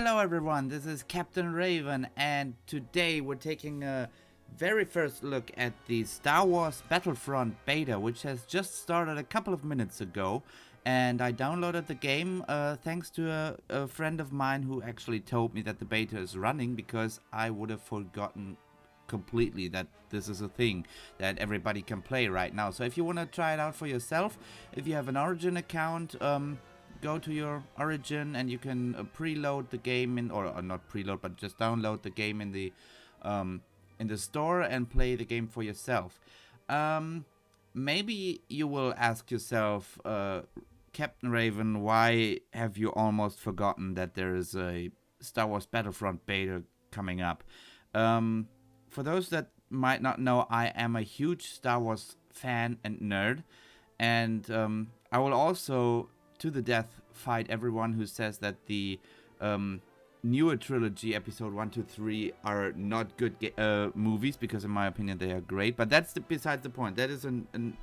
Hello everyone, this is Captain Raven, and today we're taking a very first look at the Star Wars Battlefront beta, which has just started a couple of minutes ago. And I downloaded the game thanks to a friend of mine who actually told me that the beta is running, because I would have forgotten completely that this is a thing that everybody can play right now. So if you want to try it out for yourself, if you have an Origin account, go to your Origin and you can preload the game or not preload, but just download the game in the store and play the game for yourself. Maybe you will ask yourself, Captain Raven, why have you almost forgotten that there is a Star Wars Battlefront beta coming up? For those that might not know, I am a huge Star Wars fan and nerd, and I will also, to the death, fight everyone who says that the newer trilogy, episode 1, 2, 3, are not good movies, because in my opinion they are great. But that's besides the point. That is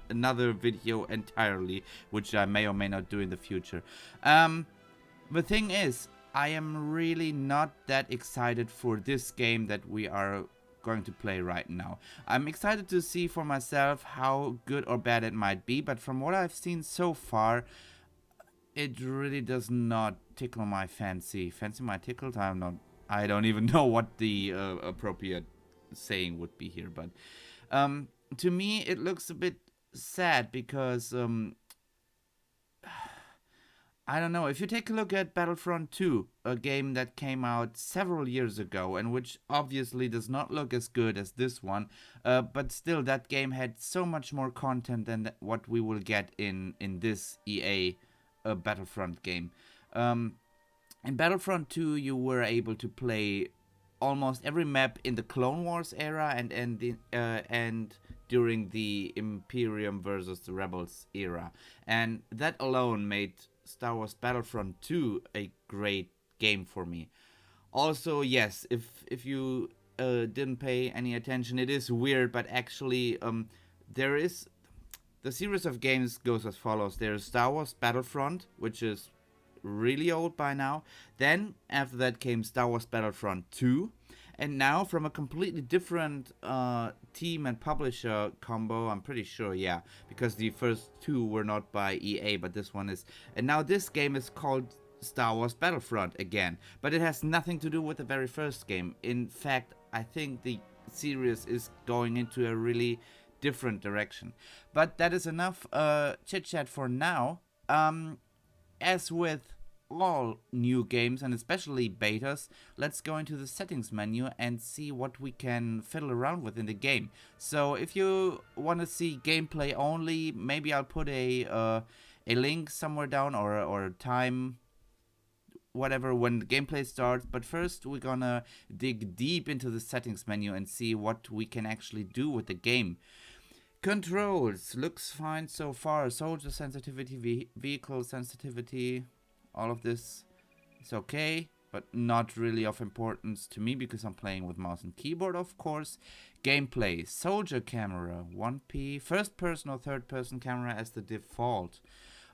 another video entirely, which I may or may not do in the future. The thing is, I am really not that excited for this game that we are going to play right now. I'm excited to see for myself how good or bad it might be, but from what I've seen so far, it really does not tickle my fancy. Fancy my tickled? I don't even know what the appropriate saying would be here, but to me it looks a bit sad, because I don't know. If you take a look at Battlefront 2, a game that came out several years ago and which obviously does not look as good as this one, but still that game had so much more content than what we will get in this EA Battlefront game. In Battlefront 2, you were able to play almost every map in the Clone Wars era and during the Imperium versus the Rebels era, and that alone made Star Wars Battlefront 2 a great game for me. Also, yes, if you didn't pay any attention, it is weird, but actually there is the series of games goes as follows. There's Star Wars Battlefront, which is really old by now. Then after that came Star Wars Battlefront 2, and now from a completely different team and publisher combo, I'm pretty sure, yeah, because the first two were not by EA, but this one is. And now this game is called Star Wars Battlefront again, but it has nothing to do with the very first game. In fact, I think the series is going into a really different direction. But that is enough chit chat for now. As with all new games, and especially betas, let's go into the settings menu and see what we can fiddle around with in the game. So if you want to see gameplay only, maybe I'll put a link somewhere down, or time, whatever, when the gameplay starts. But first we're gonna dig deep into the settings menu and see what we can actually do with the game. Controls looks fine so far. Soldier sensitivity, vehicle sensitivity, all of this is okay, but not really of importance to me because I'm playing with mouse and keyboard, of course. Gameplay, soldier camera, 1P, first person or third person camera as the default.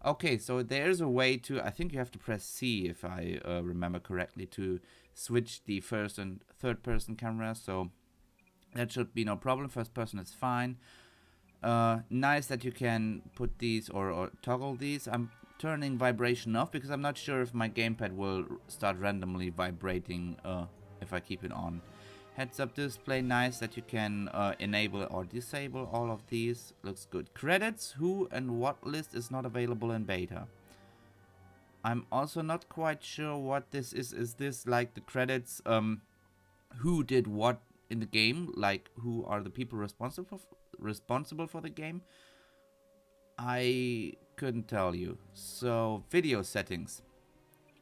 Okay, so there's a way to, I think you have to press C if I remember correctly, to switch the first and third person camera, so that should be no problem. First person is fine. Nice that you can put these or toggle these. I'm turning vibration off because I'm not sure if my gamepad will start randomly vibrating if I keep it on. Heads up display, nice that you can enable or disable all of these. Looks good. Credits, who and what list is not available in beta. I'm also not quite sure what this is. Is this like the credits, who did what in the game? Like, who are the people responsible for the game? I couldn't tell you. So, video settings.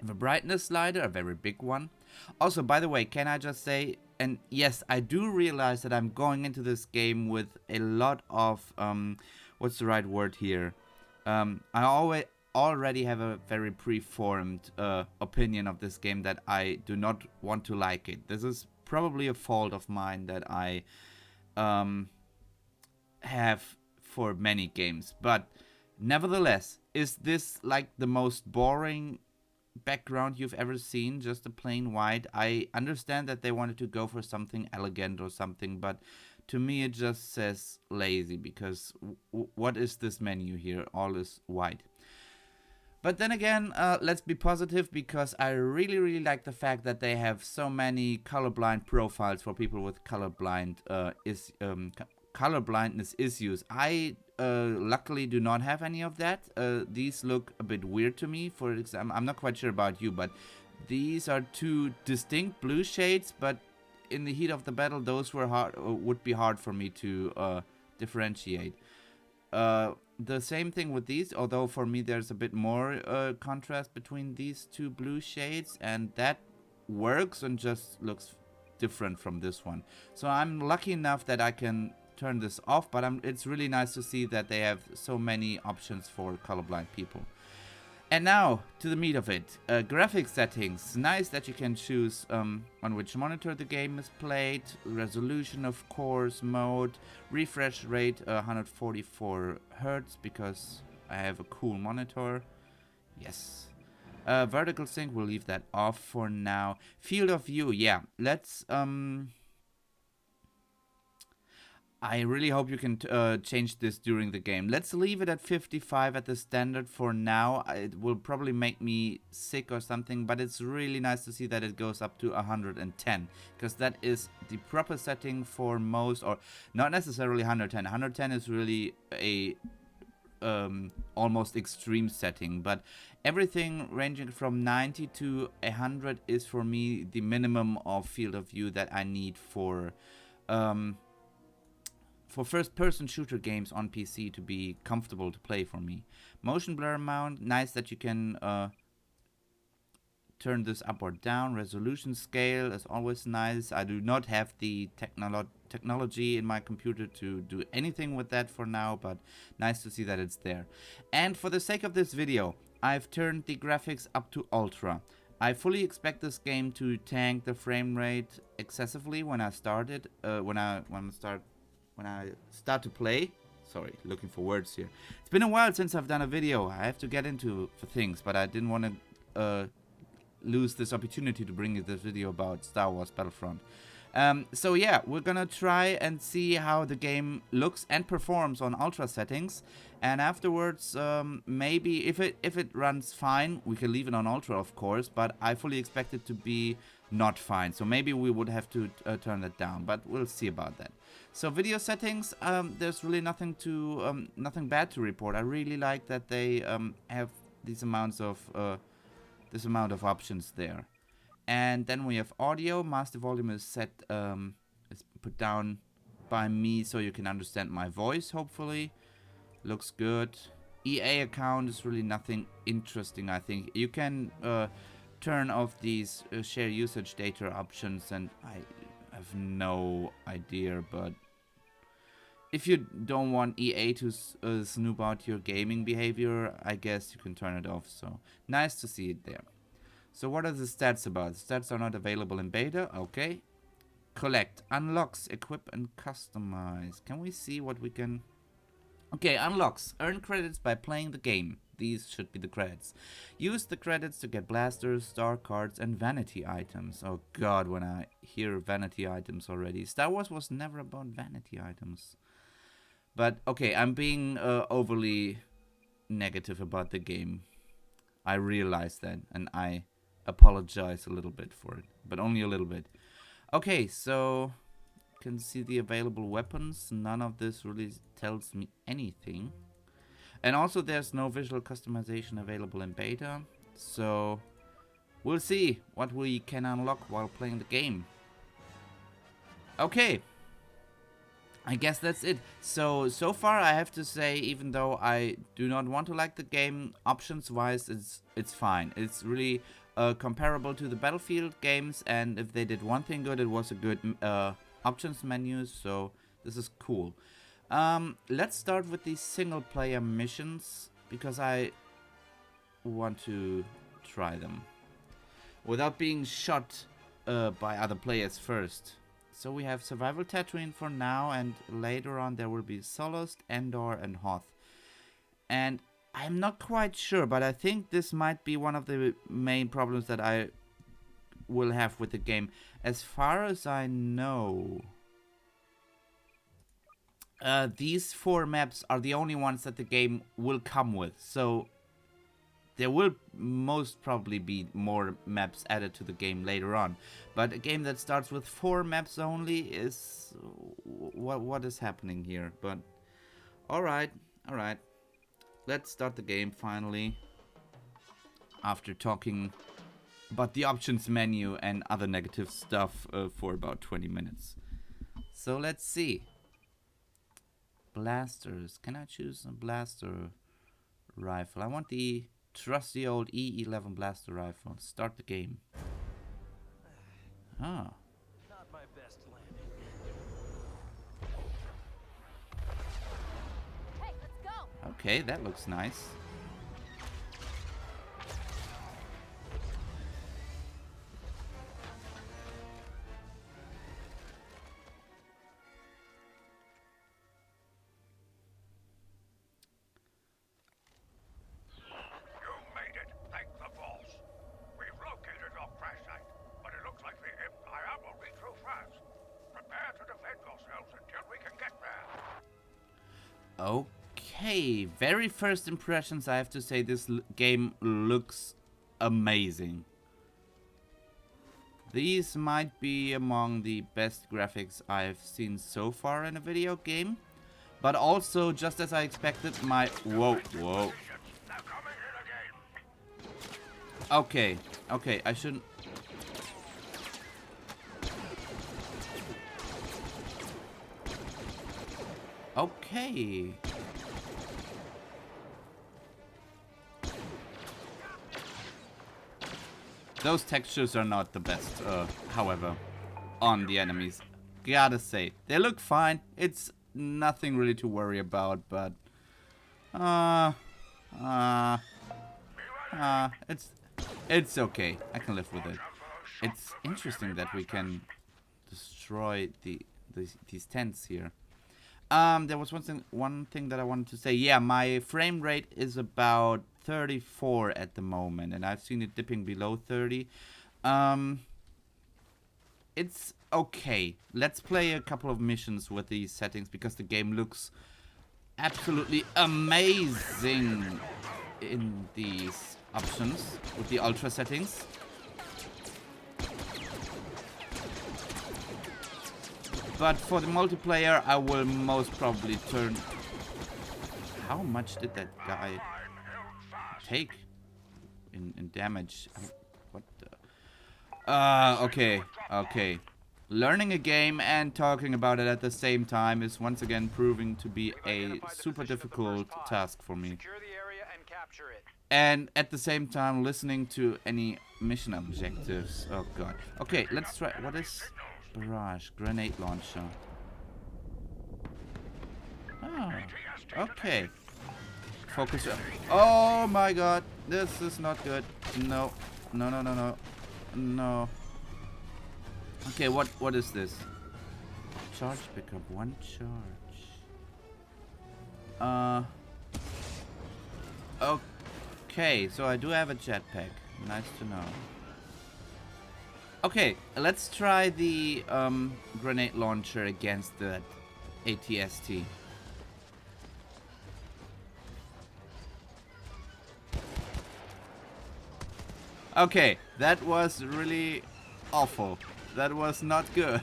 The brightness slider, a very big one. Also, by the way, can I just say, and yes, I do realize that I'm going into this game with a lot of, what's the right word here? I already have a very preformed opinion of this game, that I do not want to like it. This is probably a fault of mine that I have for many games, but nevertheless, is this like the most boring background you've ever seen, just a plain white. I understand that they wanted to go for something elegant or something, but to me it just says lazy, because what is this menu here? All is white. But then again, let's be positive, because I really, really like the fact that they have so many colorblind profiles for people with colorblindness issues. I luckily do not have any of that. These look a bit weird to me. For example, I'm not quite sure about you, but these are two distinct blue shades. But in the heat of the battle, those would be hard for me to differentiate. The same thing with these, although for me there's a bit more contrast between these two blue shades, and that works and just looks different from this one. So I'm lucky enough that I can turn this off, but it's really nice to see that they have so many options for colorblind people. And now to the meat of it. Graphics settings. Nice that you can choose on which monitor the game is played. Resolution, of course. Mode. Refresh rate 144 Hertz, because I have a cool monitor. Yes. Vertical sync, we'll leave that off for now. Field of view, yeah. Let's I really hope you can change this during the game. Let's leave it at 55 at the standard for now. It will probably make me sick or something, but it's really nice to see that it goes up to 110, because that is the proper setting for most, or not necessarily 110. 110 is really a almost extreme setting, but everything ranging from 90 to 100 is for me the minimum of field of view that I need for first-person shooter games on PC to be comfortable to play for me. Motion blur amount, nice that you can turn this up or down. Resolution scale is always nice. I do not have the technology in my computer to do anything with that for now, but nice to see that it's there. And for the sake of this video, I've turned the graphics up to ultra. I fully expect this game to tank the frame rate excessively when I start it. When I start to play. Sorry, looking for words here. It's been a while since I've done a video. I have to get into things, but I didn't want to lose this opportunity to bring you this video about Star Wars Battlefront. So yeah, we're gonna try and see how the game looks and performs on ultra settings, and afterwards maybe if it runs fine, we can leave it on ultra, of course, but I fully expect it to be not fine, so maybe we would have to turn that down, but we'll see about that. So video settings, there's really nothing bad to report. I really like that they have this amount of options there. And then we have audio. Master volume is set, is put down by me so you can understand my voice, hopefully. Looks good. EA account is really nothing interesting, I think. You can turn off these share usage data options, and I have no idea, but if you don't want EA to snoop out your gaming behavior, I guess you can turn it off. So nice to see it there. So what are the stats about? The stats are not available in beta. Okay. Collect, unlocks, equip, and customize. Can we see what we can... Okay, unlocks. Earn credits by playing the game. These should be the credits. Use the credits to get blasters, star cards, and vanity items. Oh god, when I hear vanity items already. Star Wars was never about vanity items. But okay, I'm being overly negative about the game. I realize that, and I apologize a little bit for it, but only a little bit. Okay, so you can see the available weapons. None of this really tells me anything. And also there's no visual customization available in beta, so we'll see what we can unlock while playing the game. Okay, I guess that's it. So far I have to say, even though I do not want to like the game, options wise it's fine. It's really comparable to the Battlefield games, and if they did one thing good, it was a good options menu, so this is cool. Let's start with the single player missions, because I want to try them without being shot by other players first. So we have Survival Tatooine for now, and later on there will be Solost, Endor, and Hoth. And I'm not quite sure, but I think this might be one of the main problems that I will have with the game. As far as I know, these 4 maps are the only ones that the game will come with. So there will most probably be more maps added to the game later on. But a game that starts with 4 maps only is... What is happening here? But alright, alright. Let's start the game finally. After talking about the options menu and other negative stuff for about 20 minutes. So let's see. Blasters. Can I choose a blaster rifle? I want the trusty old E11 blaster rifle. Start the game. Ah. Not my best landing. Hey, let's go. Okay, that looks nice. Okay, very first impressions, I have to say this game looks amazing. These might be among the best graphics I've seen so far in a video game. But also, just as I expected, my... Whoa, whoa. Okay, okay, I shouldn't... Okay. Those textures are not the best, however, on the enemies. Gotta say, they look fine. It's nothing really to worry about, but... It's okay. I can live with it. It's interesting that we can destroy these tents here. There was one thing that I wanted to say. Yeah, my frame rate is about 34 at the moment, and I've seen it dipping below 30. It's okay. Let's play a couple of missions with these settings because the game looks absolutely amazing in these options with the ultra settings. But for the multiplayer, I will most probably turn... How much did that guy take in damage? What the... okay, okay. Learning a game and talking about it at the same time is once again proving to be a super difficult task for me. And at the same time, listening to any mission objectives. Oh god. Okay, let's try... What is... Barrage, grenade launcher. Oh, okay. Focus. Oh my god, this is not good. No, no, no, no, no, no. Okay, what is this? Charge pickup, 1 charge. Okay, so I do have a jetpack. Nice to know. Okay, let's try the grenade launcher against the ATST. Okay, that was really awful. That was not good.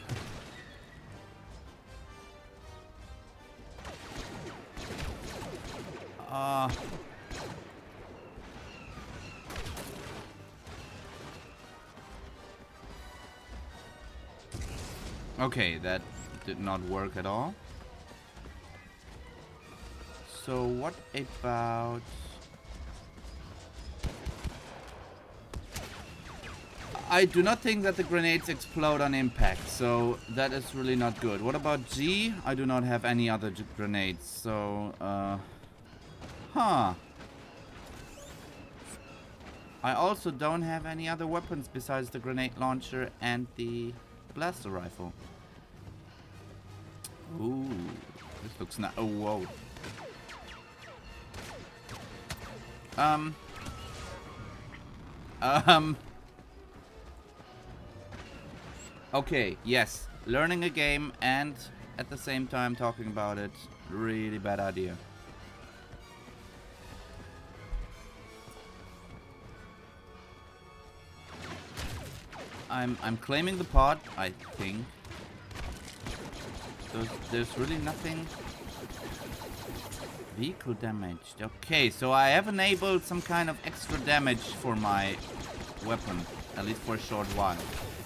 Okay, that did not work at all. So what about... I do not think that the grenades explode on impact, so that is really not good. What about G? I do not have any other grenades, so... Huh. I also don't have any other weapons besides the grenade launcher and the blaster rifle. Ooh, this looks not... Oh, whoa. Um. Um. Okay, yes. Learning a game and at the same time talking about it. Really bad idea. I'm claiming the pod, I think. There's really nothing. Vehicle damaged. Okay, so I have enabled some kind of extra damage for my weapon, at least for a short while.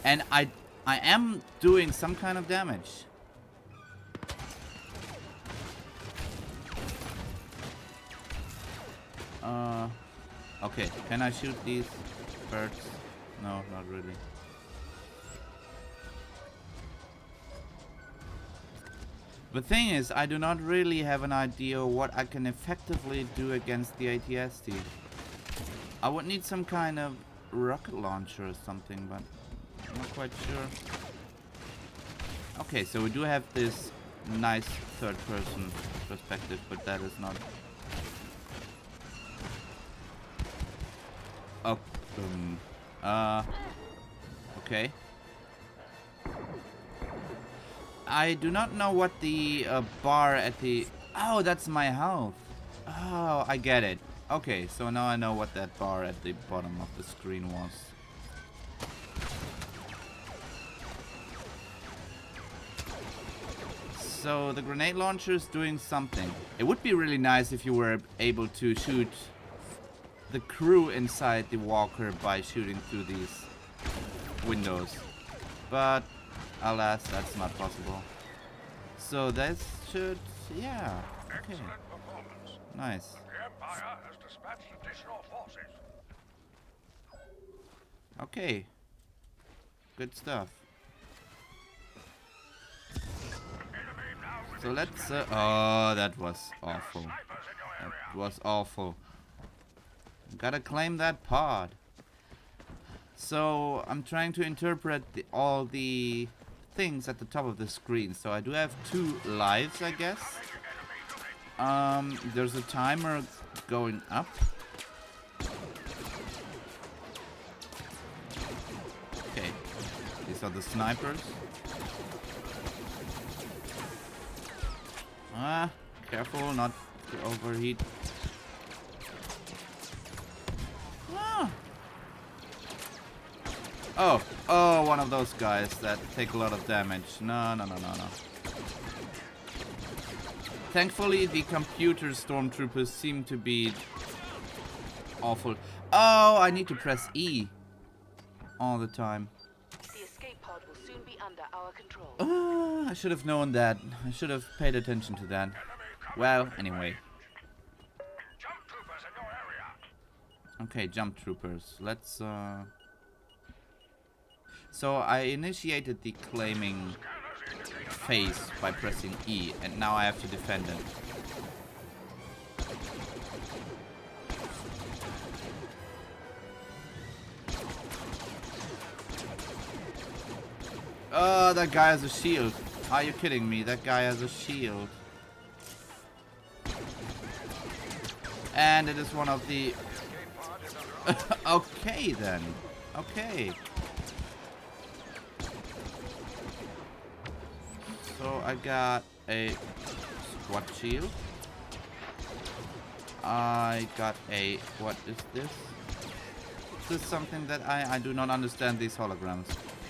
And I am doing some kind of damage. Okay, can I shoot these birds? No, not really. The thing is, I do not really have an idea what I can effectively do against the ATST. I would need some kind of rocket launcher or something, but I'm not quite sure. Okay, so we do have this nice third-person perspective, but that is not... Oh, okay. I do not know what the bar at the... Oh, that's my health. Oh, I get it. Okay, so now I know what that bar at the bottom of the screen was. So the grenade launcher is doing something. It would be really nice if you were able to shoot the crew inside the walker by shooting through these windows. But alas, that's not possible. So that should... yeah. Okay. Nice. The Empire has dispatched additional forces. Okay. Good stuff. So let's... oh, that was awful. That was awful. Gotta claim that pod. So I'm trying to interpret all the things at the top of the screen. So I do have 2 lives, I guess. There's a timer going up. Okay, these are the snipers. Ah, careful not to overheat. Oh, one of those guys that take a lot of damage. No. Thankfully, the computer Stormtroopers seem to be awful. Oh, I need to press E all the time. The escape pod will soon be under our control. I should have known that. I should have paid attention to that. Well, anyway. Jump troopers in your area. Okay, jump troopers. Let's, So I initiated the claiming phase by pressing E, and now I have to defend it. Oh, that guy has a shield. Are you kidding me? That guy has a shield. And it is one of the... Okay, then. Okay. So I got a squad shield. I got a... What is this? This is something that I do not understand these holograms.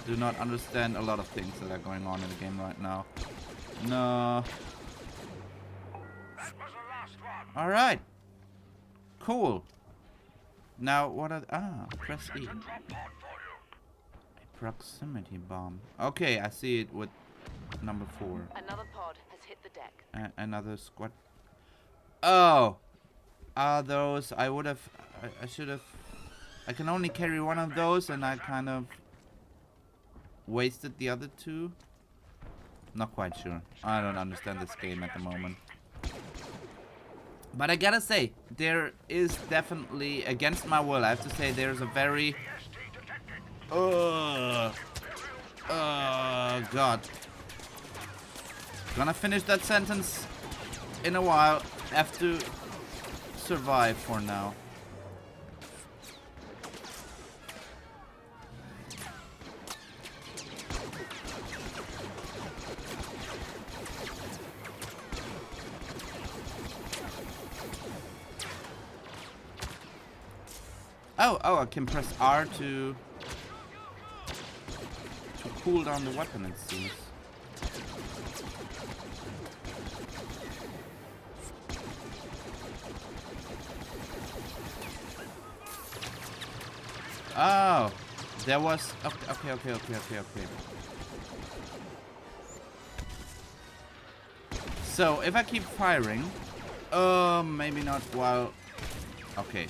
Do not understand a lot of things that are going on in the game right now. No. That was the last one. Alright. Cool. Now what are... press E. Drop pod for you. A proximity bomb. Okay, I see it with number 4. Another pod has hit the deck. Another squad. Oh. Are those... I would have... I should have... I can only carry one of those and I kind of... wasted the other 2. Not quite sure. I don't understand this game at the moment. But I gotta say, there is definitely, against my will, I have to say there's a very... God. Gonna finish that sentence in a while. Have to survive for now. Oh, I can press R to cool down the weapon, it seems. Oh, there was... Okay. So, if I keep firing... maybe not while... Okay.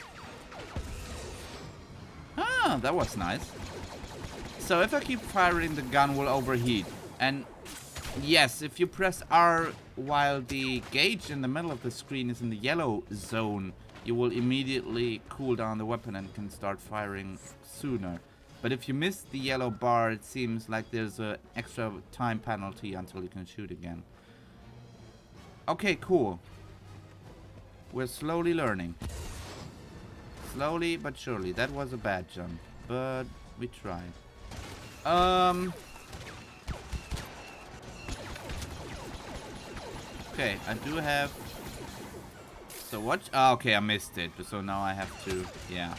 Ah, that was nice. So, if I keep firing, the gun will overheat. And, yes, if you press R while the gauge in the middle of the screen is in the yellow zone, you will immediately cool down the weapon and can start firing sooner. But if you miss the yellow bar, it seems like there's an extra time penalty until you can shoot again. Okay, cool. We're slowly learning. Slowly but surely. That was a bad jump, but we tried. Okay, I do have... So what? Oh, okay, I missed it. So now I have to... Yeah.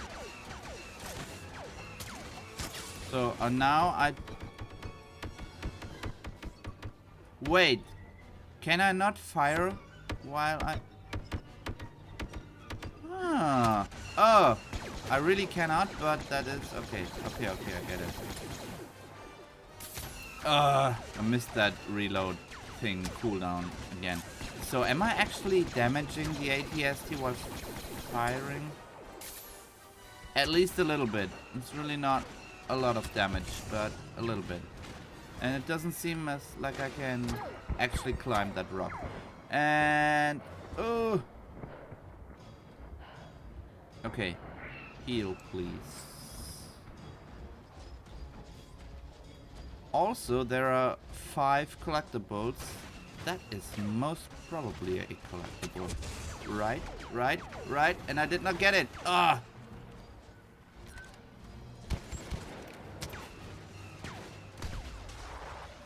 So now I... Wait. Can I not fire while I... Ah. Oh. I really cannot, but that is... Okay, I get it. I missed that reload thing cooldown again. So am I actually damaging the ATST while firing? At least a little bit. It's really not a lot of damage, but a little bit. And it doesn't seem as like I can actually climb that rock. And... Oh! Okay. Heal, please. Also, there are 5 collectibles. That is most probably a collectible. Right. And I did not get it. Ah!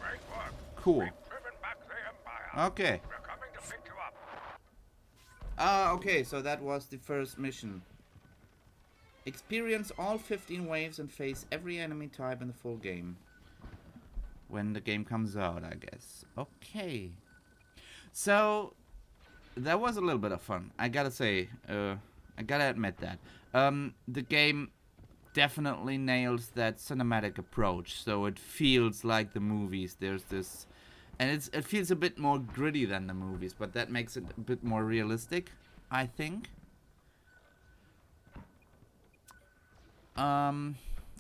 Great work. Cool. We've driven back the Empire. Okay. We're coming to pick you up. Okay, so that was the first mission. Experience all 15 waves and face every enemy type in the full game. When the game comes out, I guess. Okay. So, that was a little bit of fun. I gotta say, I gotta admit that. The game definitely nails that cinematic approach. So it feels like the movies. There's this... And it feels a bit more gritty than the movies, but that makes it a bit more realistic, I think.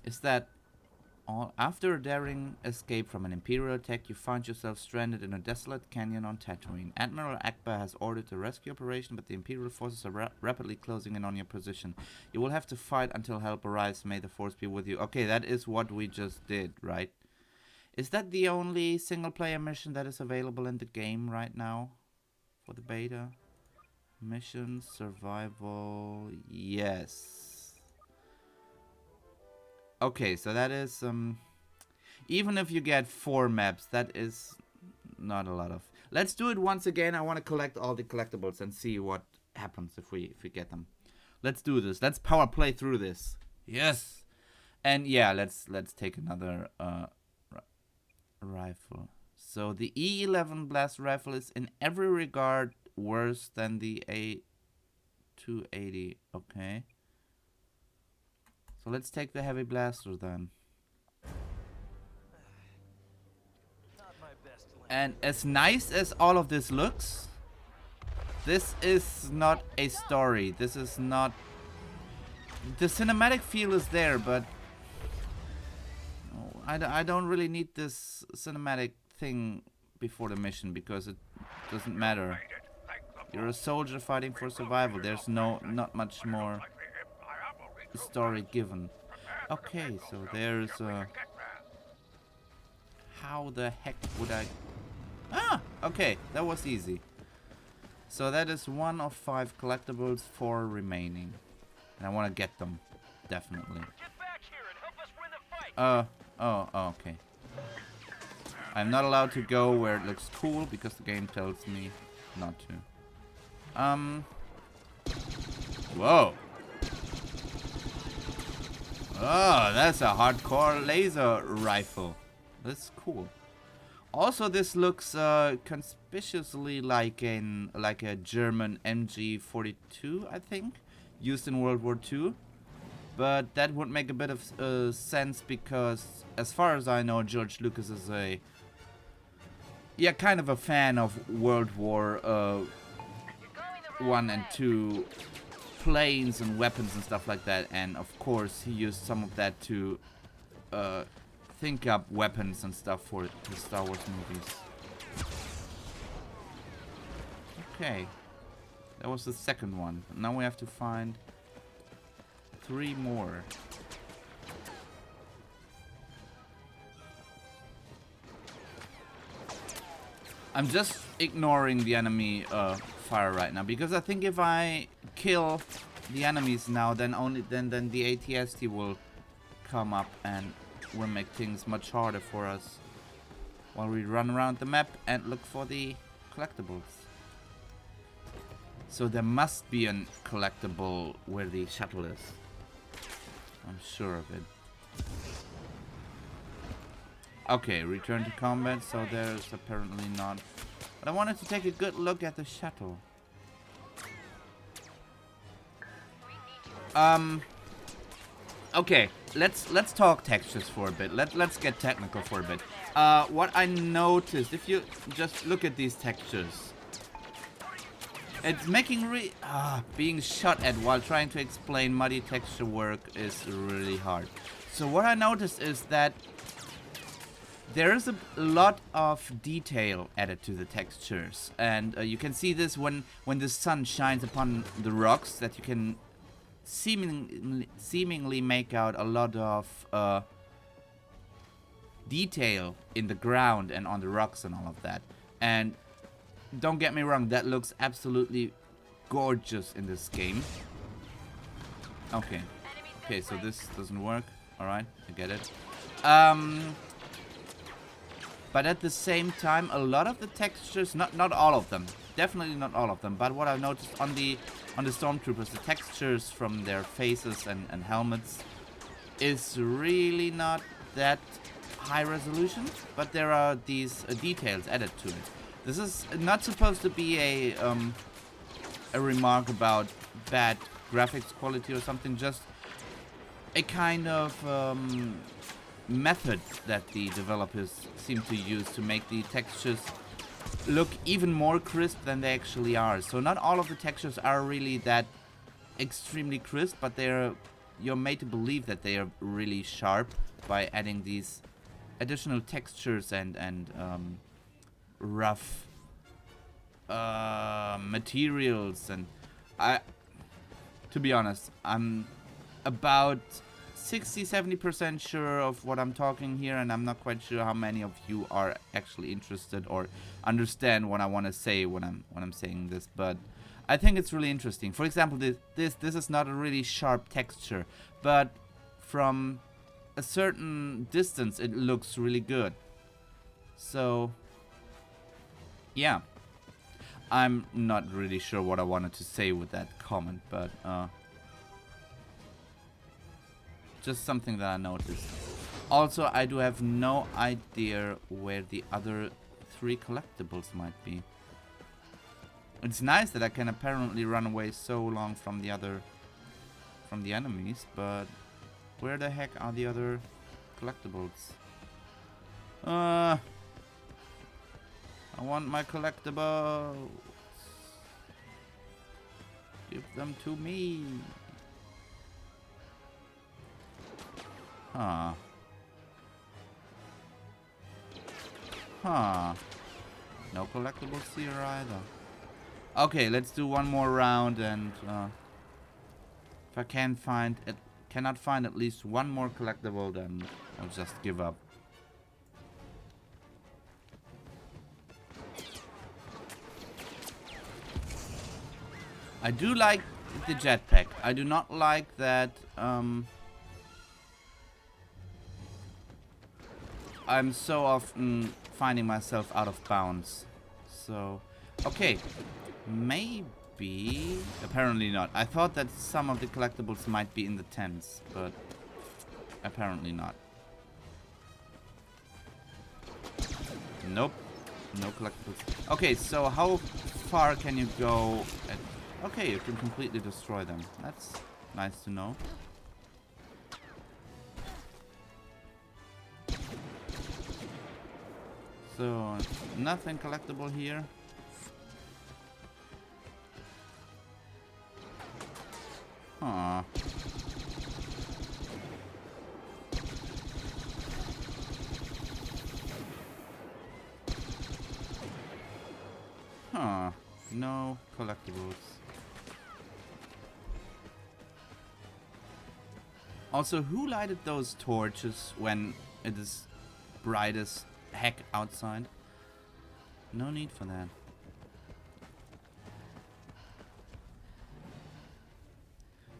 Is that all? After a daring escape from an Imperial attack, you find yourself stranded in a desolate canyon on Tatooine. Admiral Akbar has ordered a rescue operation, but the Imperial forces are rapidly closing in on your position. You will have to fight until help arrives. May the Force be with you. Okay, that is what we just did, right? Is that the only single-player mission that is available in the game right now? For the beta? Mission, survival... Yes. Okay, so that is... even if you get 4 maps, that is not a lot of... Let's do it once again. I want to collect all the collectibles and see what happens if we get them. Let's do this. Let's power play through this. Yes! And yeah, let's take another... rifle. So the E11 blast rifle is in every regard worse than the A280. Okay. So let's take the heavy blaster then. Not my best land. And as nice as all of this looks, this is not a story. This is not... The cinematic feel is there, but I don't really need this cinematic thing before the mission because it doesn't matter. You're a soldier fighting for survival. There's not much more story given. Okay, so there's how the heck would I... Ah! Okay, that was easy. So that is 1 of 5 collectibles, 4 remaining. And I want to get them. Definitely. Get back here and help us win the fight. Oh, okay. I'm not allowed to go where it looks cool because the game tells me not to. Whoa. Oh, that's a hardcore laser rifle. That's cool. Also, this looks conspicuously like a German MG42, I think, used in World War II. But that would make a bit of sense because, as far as I know, George Lucas is kind of a fan of World War One and Two planes and weapons and stuff like that, and of course he used some of that to think up weapons and stuff for the Star Wars movies. Okay, that was the second one. Now we have to find 3 more. I'm just ignoring the enemy fire right now because I think if I kill the enemies now, then the ATST will come up and will make things much harder for us while we run around the map and look for the collectibles. So there must be a collectible where the shuttle is. I'm sure of it. Okay, return to combat, so there's apparently not. But I wanted to take a good look at the shuttle. Okay, let's talk textures for a bit. Let's get technical for a bit. What I noticed, if you just look at these textures, it's making being shot at while trying to explain muddy texture work is really hard. So what I noticed is that there is a lot of detail added to the textures, and you can see this when the sun shines upon the rocks, that you can seemingly make out a lot of detail in the ground and on the rocks and all of that. And don't get me wrong, that looks absolutely gorgeous in this game. Okay, so this doesn't work. Alright, I get it. But at the same time, a lot of the textures, not all of them, definitely not all of them, but what I've noticed on the Stormtroopers, the textures from their faces and helmets is really not that high resolution, but there are these details added to it. This is not supposed to be a remark about bad graphics quality or something, just a kind of method that the developers seem to use to make the textures look even more crisp than they actually are. So not all of the textures are really that extremely crisp, but you're made to believe that they are really sharp by adding these additional textures and rough materials. And to be honest, I'm about 60-70% sure of what I'm talking here, and I'm not quite sure how many of you are actually interested or understand what I want to say when I'm saying this, but I think it's really interesting. For example, this is not a really sharp texture, but from a certain distance it looks really good. So yeah, I'm not really sure what I wanted to say with that comment, but just something that I noticed. Also, I do have no idea where the other 3 collectibles might be. It's nice that I can apparently run away so long from the enemies, but where the heck are the other collectibles? I want my collectibles. Give them to me. Huh. No collectibles here either. Okay, let's do one more round, and if I cannot find at least one more collectible, then I'll just give up. I do like the jetpack. I do not like that I'm so often finding myself out of bounds. So, okay, maybe, apparently not. I thought that some of the collectibles might be in the tents, but Apparently not. Nope. No collectibles. Okay, so how far can you go? Okay, you can completely destroy them. That's nice to know. So, nothing collectible here. Huh. Huh. No collectibles. Also, who lighted those torches when it is bright as heck outside? No need for that.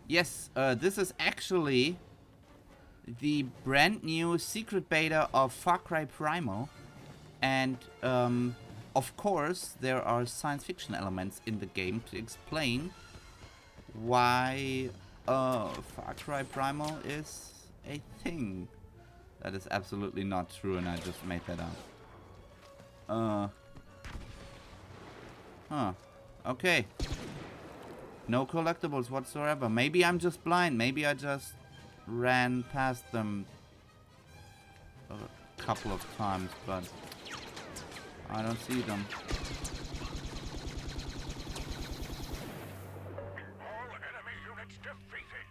Yes, this is actually the brand new secret beta of Far Cry Primal. And, of course, there are science fiction elements in the game to explain why Far Cry Primal is a thing. That is absolutely not true, and I just made that up. Huh. Okay. No collectibles whatsoever. Maybe I'm just blind. Maybe I just ran past them a couple of times, but I don't see them. All enemy units defeated.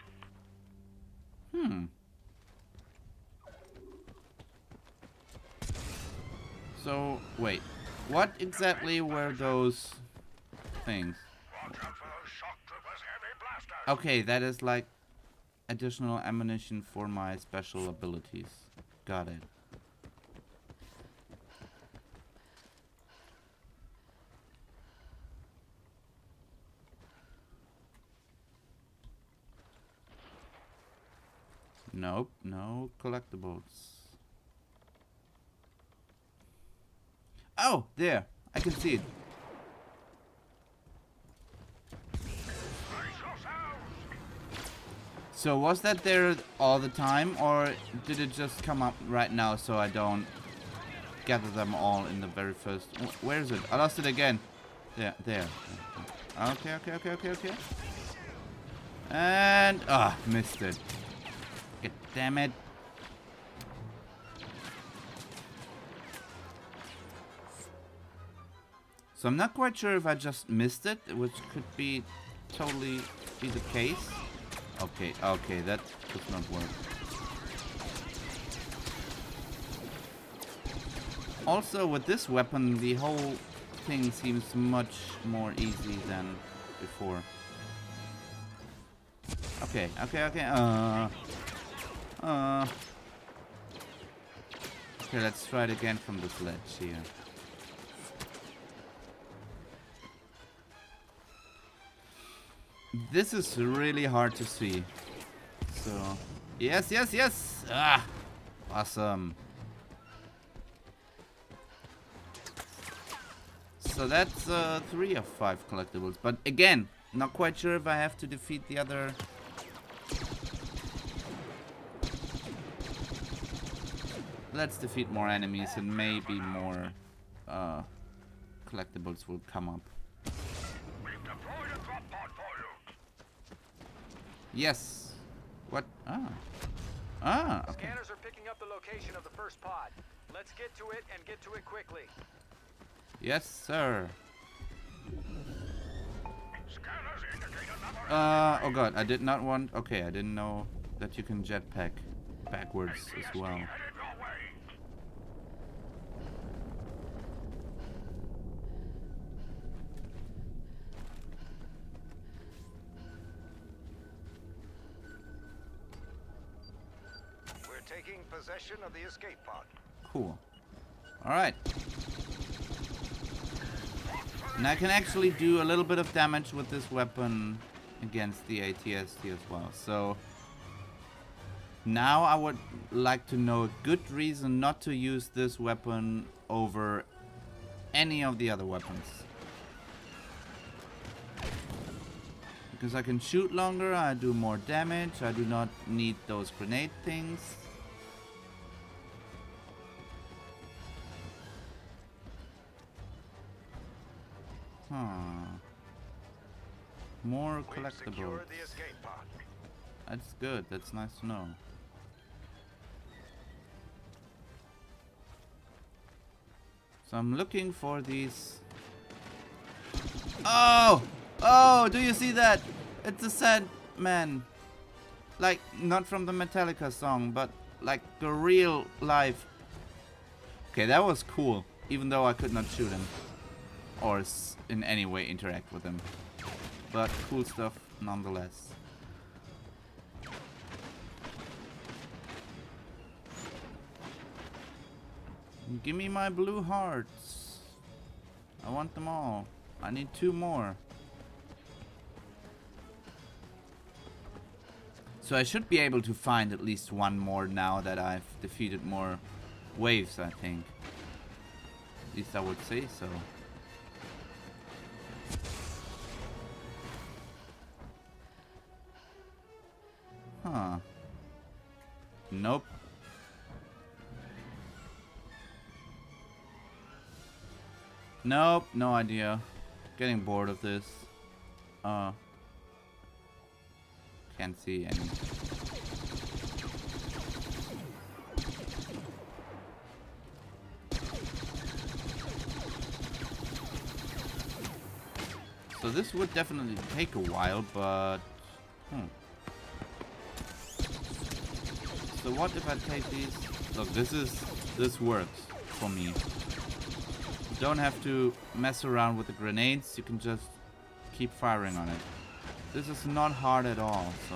So, wait. What exactly were those things? Watch out for those shock troopers' heavy blasters. Okay, that is like additional ammunition for my special abilities. Got it. Nope, no collectibles. Oh, there. I can see it. So was that there all the time, or did it just come up right now so I don't gather them all in the very first... Where is it? I lost it again. There. Okay. And... Ah, missed it. God damn it. So I'm not quite sure if I just missed it, which could be totally be the case. Okay, that does not work. Also, with this weapon, the whole thing seems much more easy than before. Okay. Okay, let's try it again from the ledge here. This is really hard to see. So, yes. Ah, awesome. So that's 3 of 5 collectibles. But again, not quite sure if I have to defeat the other. Let's defeat more enemies and maybe more collectibles will come up. We've deployed a drop pod for you. Yes. What? Okay. Scanners are picking up the location of the first pod. Let's get to it and get to it quickly. Yes, sir. Scanners indicate another. Oh god, I did not want. Okay, I didn't know that you can jetpack backwards as well. Headed your way. We're taking possession of the escape pod. Cool. Alright. And I can actually do a little bit of damage with this weapon against the ATST as well. So now I would like to know a good reason not to use this weapon over any of the other weapons. Because I can shoot longer, I do more damage, I do not need those grenade things. Huh. More We've collectibles. secured the escape pod. That's good. That's nice to know. So I'm looking for these. Oh! Oh! Do you see that? It's a Sandman. Like, not from the Metallica song, but like the real life. Okay, that was cool. Even though I could not shoot him. Or in any way interact with him. But cool stuff nonetheless. Give me my blue hearts. I want them all. I need 2 more. So I should be able to find at least 1 more now that I've defeated more waves, I think. At least I would say so. Huh. Nope. Nope, no idea. Getting bored of this. Can't see any. So this would definitely take a while, but... So what if I take these? Look, this works for me. You don't have to mess around with the grenades, you can just keep firing on it. This is not hard at all, so...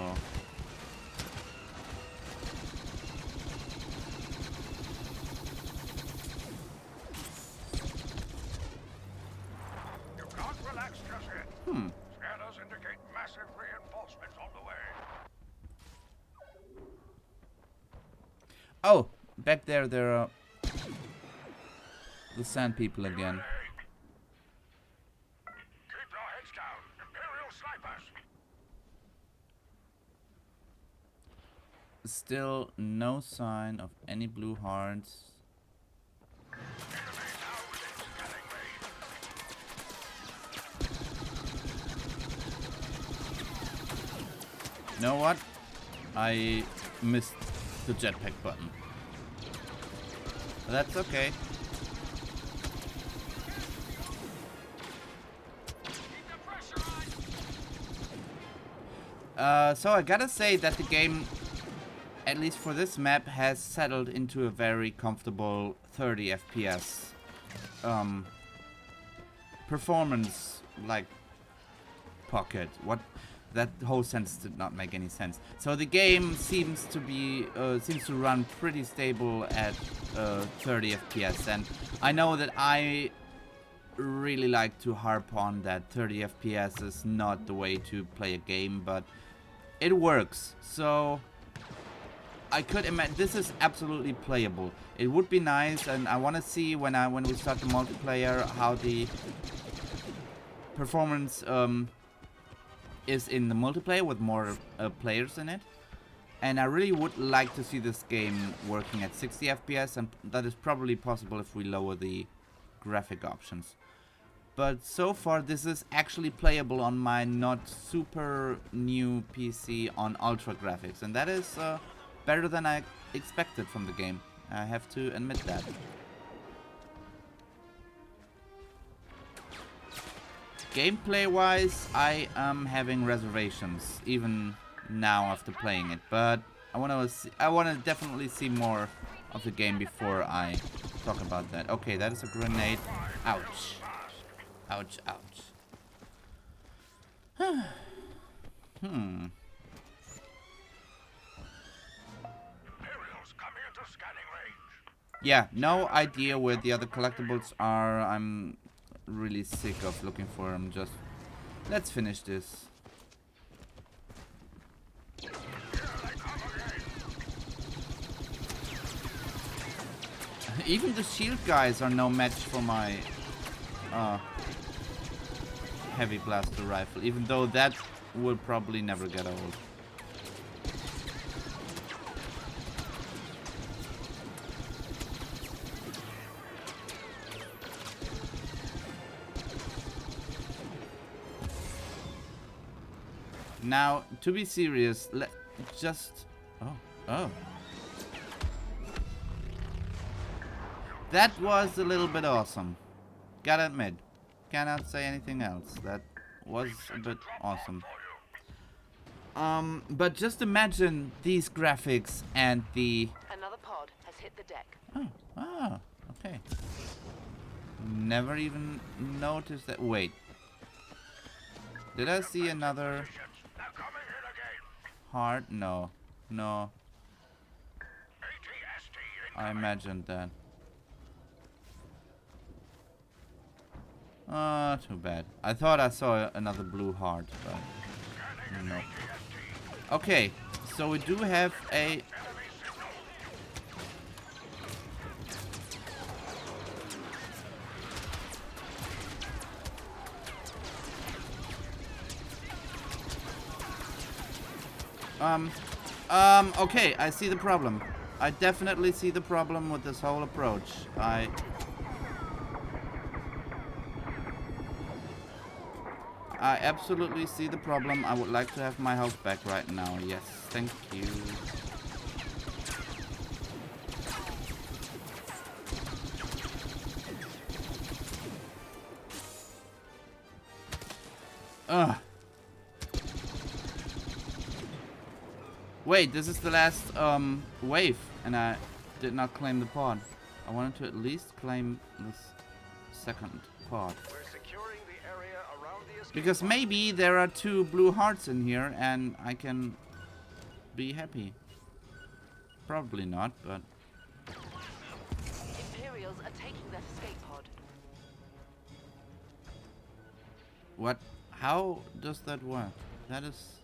You can't relax just yet. Scanners indicate massive reinforcements on the way. Oh! Back there are... the sand people again. Keep your heads down, Imperial snipers. Still no sign of any blue hearts. Enemy now within scanning range. You know what? I missed the jetpack button. But that's okay. So I gotta say that the game, at least for this map, has settled into a very comfortable 30 FPS performance, like, pocket. What? That whole sentence did not make any sense. So the game seems to run pretty stable at 30 FPS, and I know that I really like to harp on that 30 FPS is not the way to play a game, but it works. So I could imagine this is absolutely playable. It would be nice, and I want to see when we start the multiplayer how the performance is in the multiplayer with more players in it. And I really would like to see this game working at 60 FPS, and that is probably possible if we lower the graphic options. But so far this is actually playable on my not super new PC on ultra graphics, and that is better than I expected from the game. I have to admit that. Gameplay wise, I am having reservations even now after playing it, but I want to definitely see more of the game before I talk about that. Okay, that is a grenade. Ouch. Ouch, ouch. Imperials coming into scanning range. Yeah, no idea where the other collectibles are. I'm really sick of looking for them. Just let's finish this. Here they come again. Even the shield guys are no match for my heavy blaster rifle, even though that will probably never get old. Now, to be serious, just... Oh. That was a little bit awesome. Gotta admit. Cannot say anything else. That was a bit awesome. But just imagine these graphics and the... Another pod has hit the deck. Oh, okay. Never even noticed that. Wait. Did I see another heart? No. I imagined that. Too bad. I thought I saw another blue heart, but no. Okay, so we do have a... Okay, I see the problem. I definitely see the problem with this whole approach. I absolutely see the problem. I would like to have my health back right now. Yes, thank you. Ugh. Wait, this is the last wave, and I did not claim the pod. I wanted to at least claim this second pod. We're securing the area around the escape Because maybe there are 2 blue hearts in here, and I can be happy. Probably not, but... Imperials are taking that escape pod. What? How does that work? That is...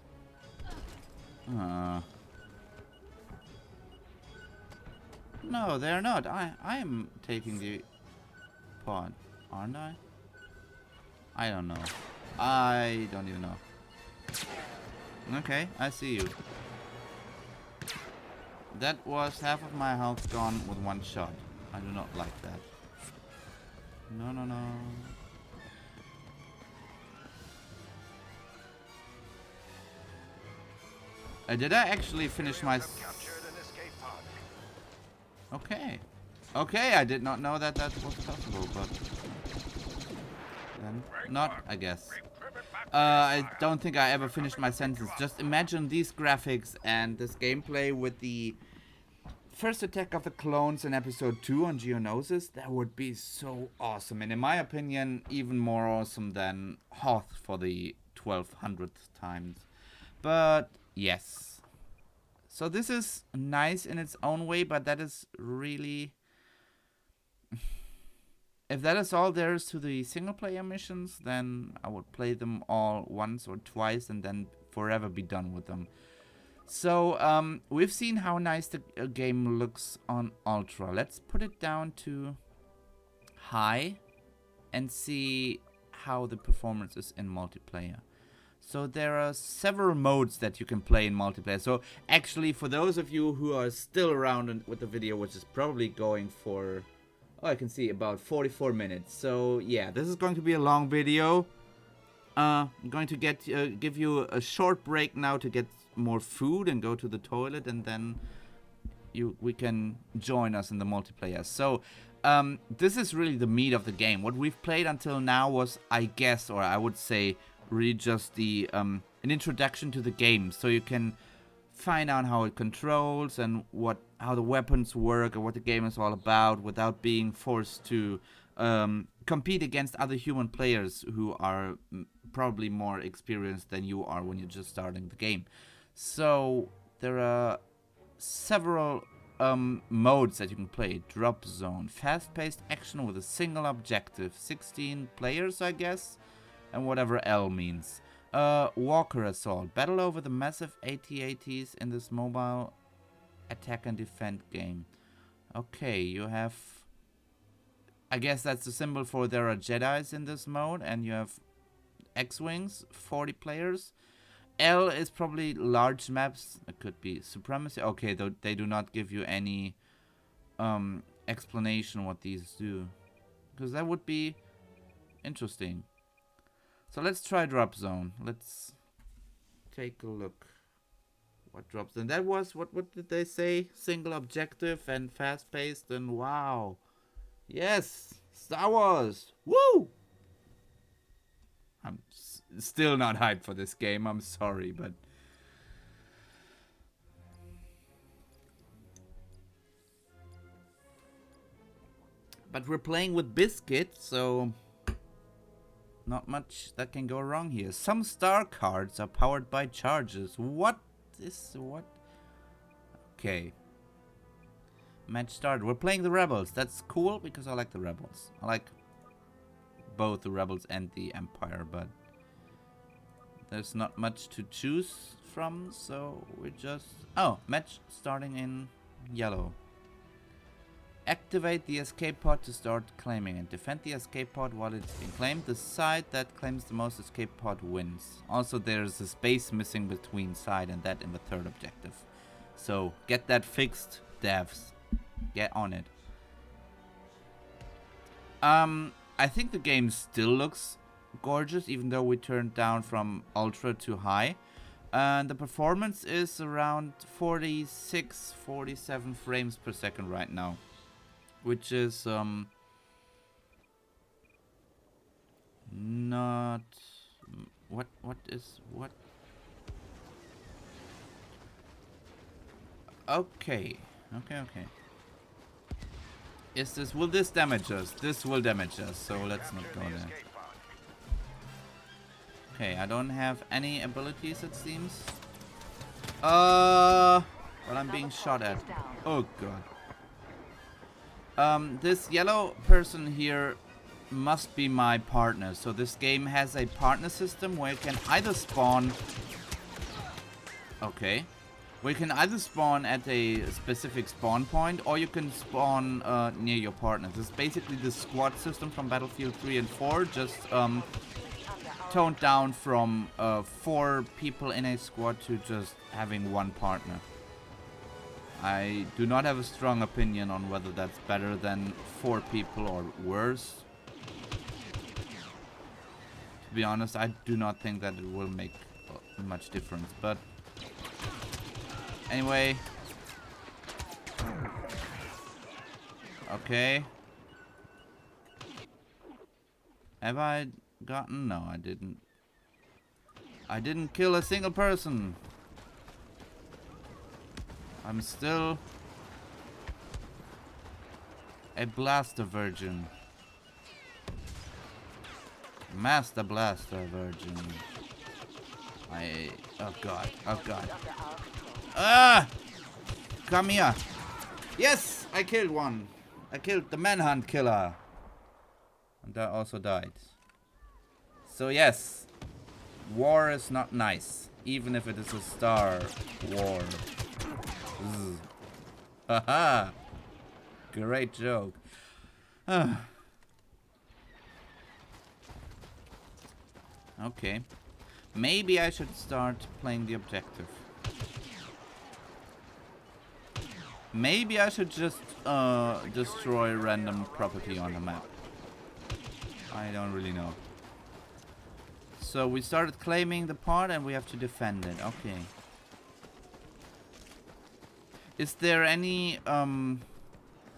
No, they're not. I am taking the pod, aren't I? I don't know. I don't even know. Okay, I see you. That was half of my health gone with one shot. I do not like that. No. Did I actually finish my... Okay. Okay, I did not know that that was possible, but... Then not, I guess. I don't think I ever finished my sentence. Just imagine these graphics and this gameplay with the first attack of the clones in episode 2 on Geonosis. That would be so awesome. And in my opinion, even more awesome than Hoth for the 1200th times. But... yes. So this is nice in its own way, but that is really... if that is all there is to the single-player missions, then I would play them all once or twice and then forever be done with them. So, we've seen how nice the game looks on Ultra. Let's put it down to high and see how the performance is in multiplayer. So there are several modes that you can play in multiplayer. So actually, for those of you who are still around with the video, which is probably going for, oh, I can see about 44 minutes. So yeah, this is going to be a long video. I'm going to give you a short break now to get more food and go to the toilet, and then we can join us in the multiplayer. So this is really the meat of the game. What we've played until now was, I guess, or I would say, really just the an introduction to the game, so you can find out how it controls and how the weapons work and what the game is all about, without being forced to compete against other human players who are probably more experienced than you are when you're just starting the game. So there are several modes that you can play. Drop zone, fast-paced action with a single objective, 16 players, I guess, and whatever L means. Walker Assault. Battle over the massive AT-ATs in this mobile attack and defend game. Okay, you have... I guess that's the symbol for there are Jedis in this mode, and you have X-Wings, 40 players. L is probably large maps. It could be Supremacy. Okay, though they do not give you any explanation what these do, because that would be interesting. So let's try drop zone. Let's take a look. What drops? And that was, what did they say? Single objective and fast-paced and wow. Yes! Star Wars! Woo! I'm still not hyped for this game, I'm sorry, but... But we're playing with Biscuit, so... Not much that can go wrong here. Some star cards are powered by charges. What? Okay. Match started. We're playing the Rebels. That's cool because I like the Rebels. I like both the Rebels and the Empire, but there's not much to choose from, so we just... Oh, match starting in yellow. Activate the escape pod to start claiming and defend the escape pod while it's being claimed. The side that claims the most escape pod wins. Also, there's a space missing between side and that in the third objective. So, get that fixed, devs. Get on it. I think the game still looks gorgeous, even though we turned down from ultra to high. And the performance is around 46, 47 frames per second right now. Which is not what okay. Will this damage us? This will damage us, so let's not go there. Okay, I don't have any abilities, it seems. But I'm being shot at. Oh god. This yellow person here must be my partner. So this game has a partner system where you can either spawn... Okay. Where you can either spawn at a specific spawn point or you can spawn near your partner. This is basically the squad system from Battlefield 3 and 4. Just toned down from 4 people in a squad to just having one partner. I do not have a strong opinion on whether that's better than 4 people or worse. To be honest, I do not think that it will make much difference, but anyway. Okay. Have I gotten? No, I didn't. I didn't kill a single person. I'm still a blaster virgin. Master blaster virgin. Oh god. Oh god. Ah! Come here. Yes! I killed one. I killed the manhunt killer. And that also died. So yes. War is not nice. Even if it is a star war. Haha. Great joke. Okay. Maybe I should start playing the objective. Maybe I should just destroy random property on the map. I don't really know. So we started claiming the part and we have to defend it. Okay. Is there any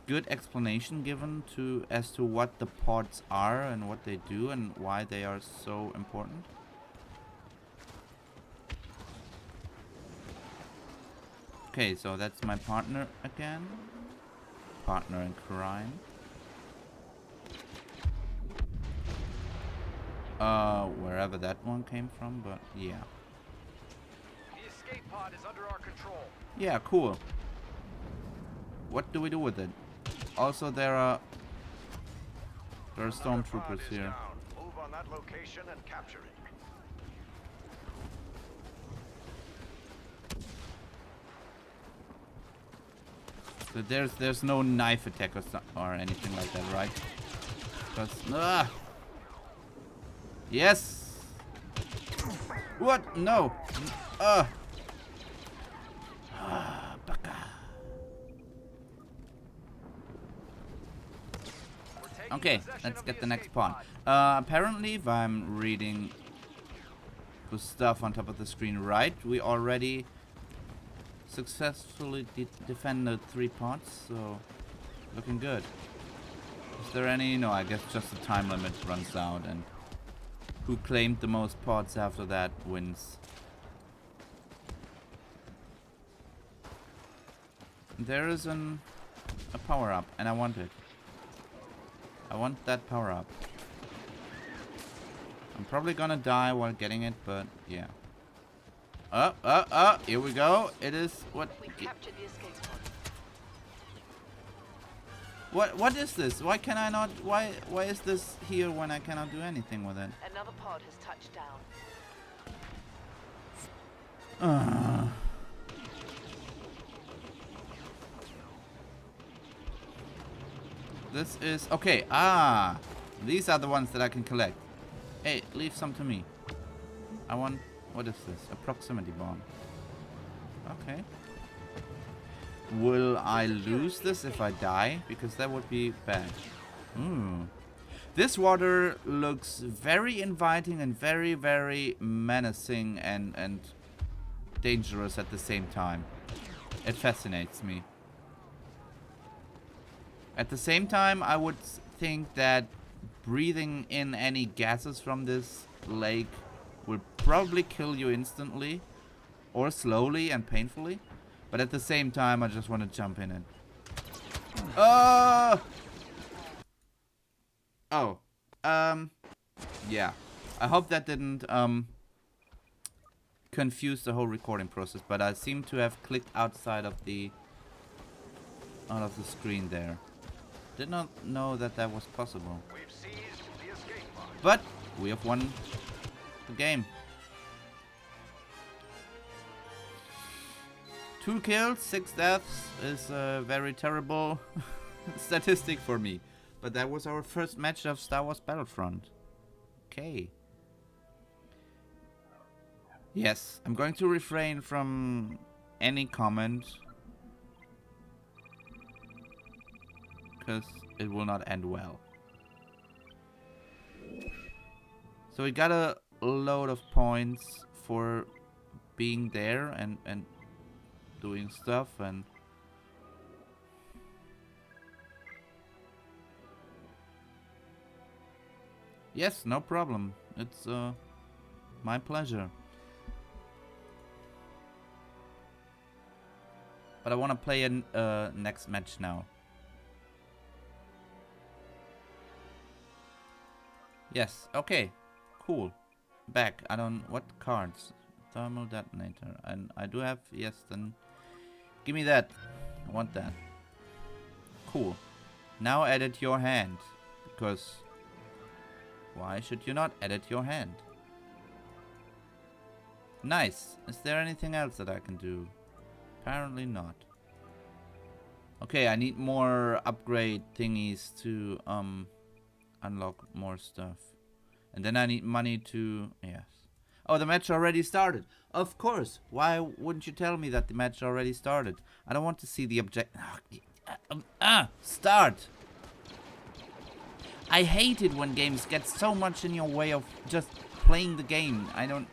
good explanation given as to what the pods are and what they do and why they are so important? Okay, so that's my partner again. Partner in crime. Wherever that one came from, but yeah. The escape pod is under our control. Yeah, cool. What do we do with it? Also, there are Stormtroopers here. Down. Move on that location and capture it. So there's no knife attack or anything like that, right? Because yes. What? No. Okay, let's get the next pawn. Apparently, if I'm reading with stuff on top of the screen. Right, we already successfully defended 3 pods, so looking good. Is there any? No, I guess just the time limit runs out, and who claimed the most pods after that wins. There is a power-up, and I want it. I want that power-up. I'm probably gonna die while getting it, but yeah. Here we go. It is what... We've captured the escape pod. What is this? Why can I not... Why is this here when I cannot do anything with it? Another pod has touched down. This is... Okay, these are the ones that I can collect. Hey, leave some to me. I want... What is this? A proximity bomb. Okay. Will I lose this if I die? Because that would be bad. This water looks very inviting and very, very menacing and dangerous at the same time. It fascinates me. At the same time, I would think that breathing in any gases from this lake will probably kill you instantly. Or slowly and painfully. But at the same time, I just want to jump in it. Oh! Yeah. I hope that didn't, confuse the whole recording process. But I seem to have clicked outside of the screen there. Did not know that that was possible. We've seized the escape pod. But we have won the game. 2 kills, 6 deaths is a very terrible statistic for me. But that was our first match of Star Wars Battlefront. Okay. Yes, I'm going to refrain from any comment. Because it will not end well. So we got a load of points for being there and doing stuff, and yes, no problem. It's my pleasure. But I want to play a next match now. Yes, okay, cool. Back. I don't... What cards? Thermal detonator. And I do have... Yes, then... Give me that. I want that. Cool. Now edit your hand. Because... Why should you not edit your hand? Nice. Is there anything else that I can do? Apparently not. Okay, I need more upgrade thingies to unlock more stuff. And then I need money to... Yes. Oh, the match already started. Of course. Why wouldn't you tell me that the match already started? I don't want to see the object... Start! I hate it when games get so much in your way of just playing the game. I don't...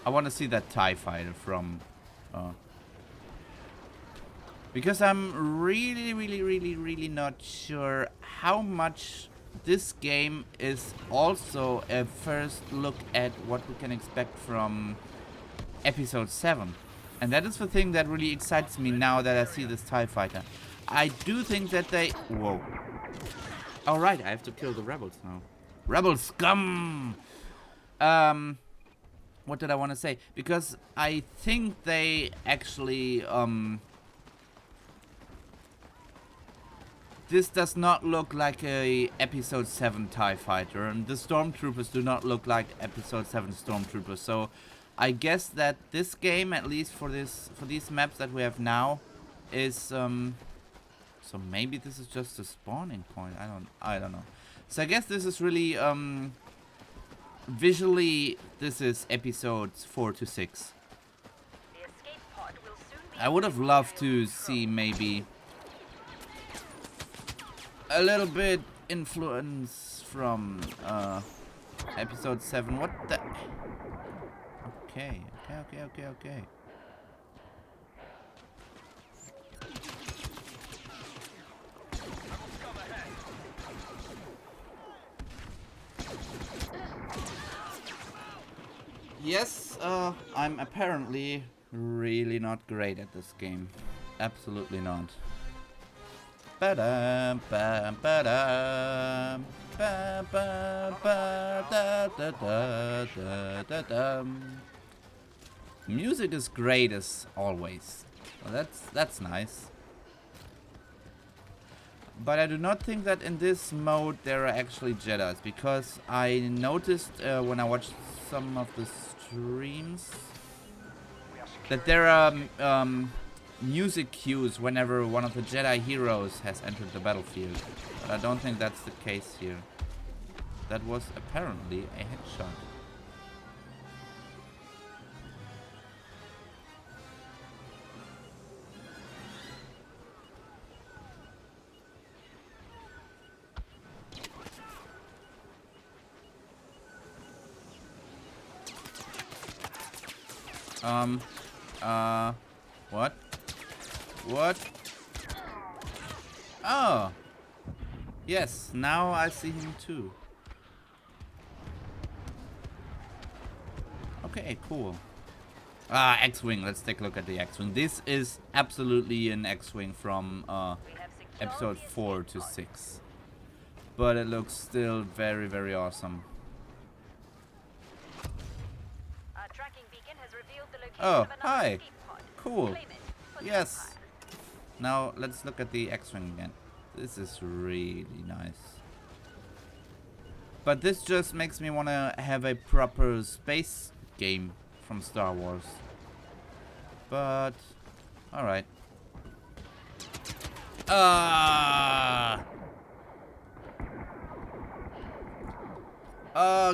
I want to see that TIE fighter from... because I'm really not sure how much this game is also a first look at what we can expect from Episode 7. And that is the thing that really excites me now that I see this TIE fighter. I do think that they... Whoa. Alright, I have to kill the rebels now. Rebel scum! What did I want to say? Because I think they actually... This does not look like a Episode 7 TIE fighter, and the Stormtroopers do not look like Episode 7 Stormtroopers. So I guess that this game, at least for these maps that we have now, is so maybe this is just a spawning point. I don't know. So I guess this is really visually this is episodes 4 to 6. I would have loved to see maybe a little bit influence from episode 7. What the? Okay. Yes, I'm apparently really not great at this game. Absolutely not. Ba-dum, bam, ba-dum, bam, bam, ba, da, da, da, da, da, dum. Music is great as always. Well, that's nice. But I do not think that in this mode there are actually Jedis, because I noticed when I watched some of the streams that there are music cues whenever one of the Jedi heroes has entered the battlefield. But I don't think that's the case here. That was apparently a headshot. What? What? Oh! Yes, now I see him too. Okay, cool. X-Wing. Let's take a look at the X-Wing. This is absolutely an X-Wing from episode 4 to 6. But it looks still very, very awesome. Oh, hi. Cool. Yes. Now let's look at the X-Wing again. This is really nice. But this just makes me want to have a proper space game from Star Wars. But alright.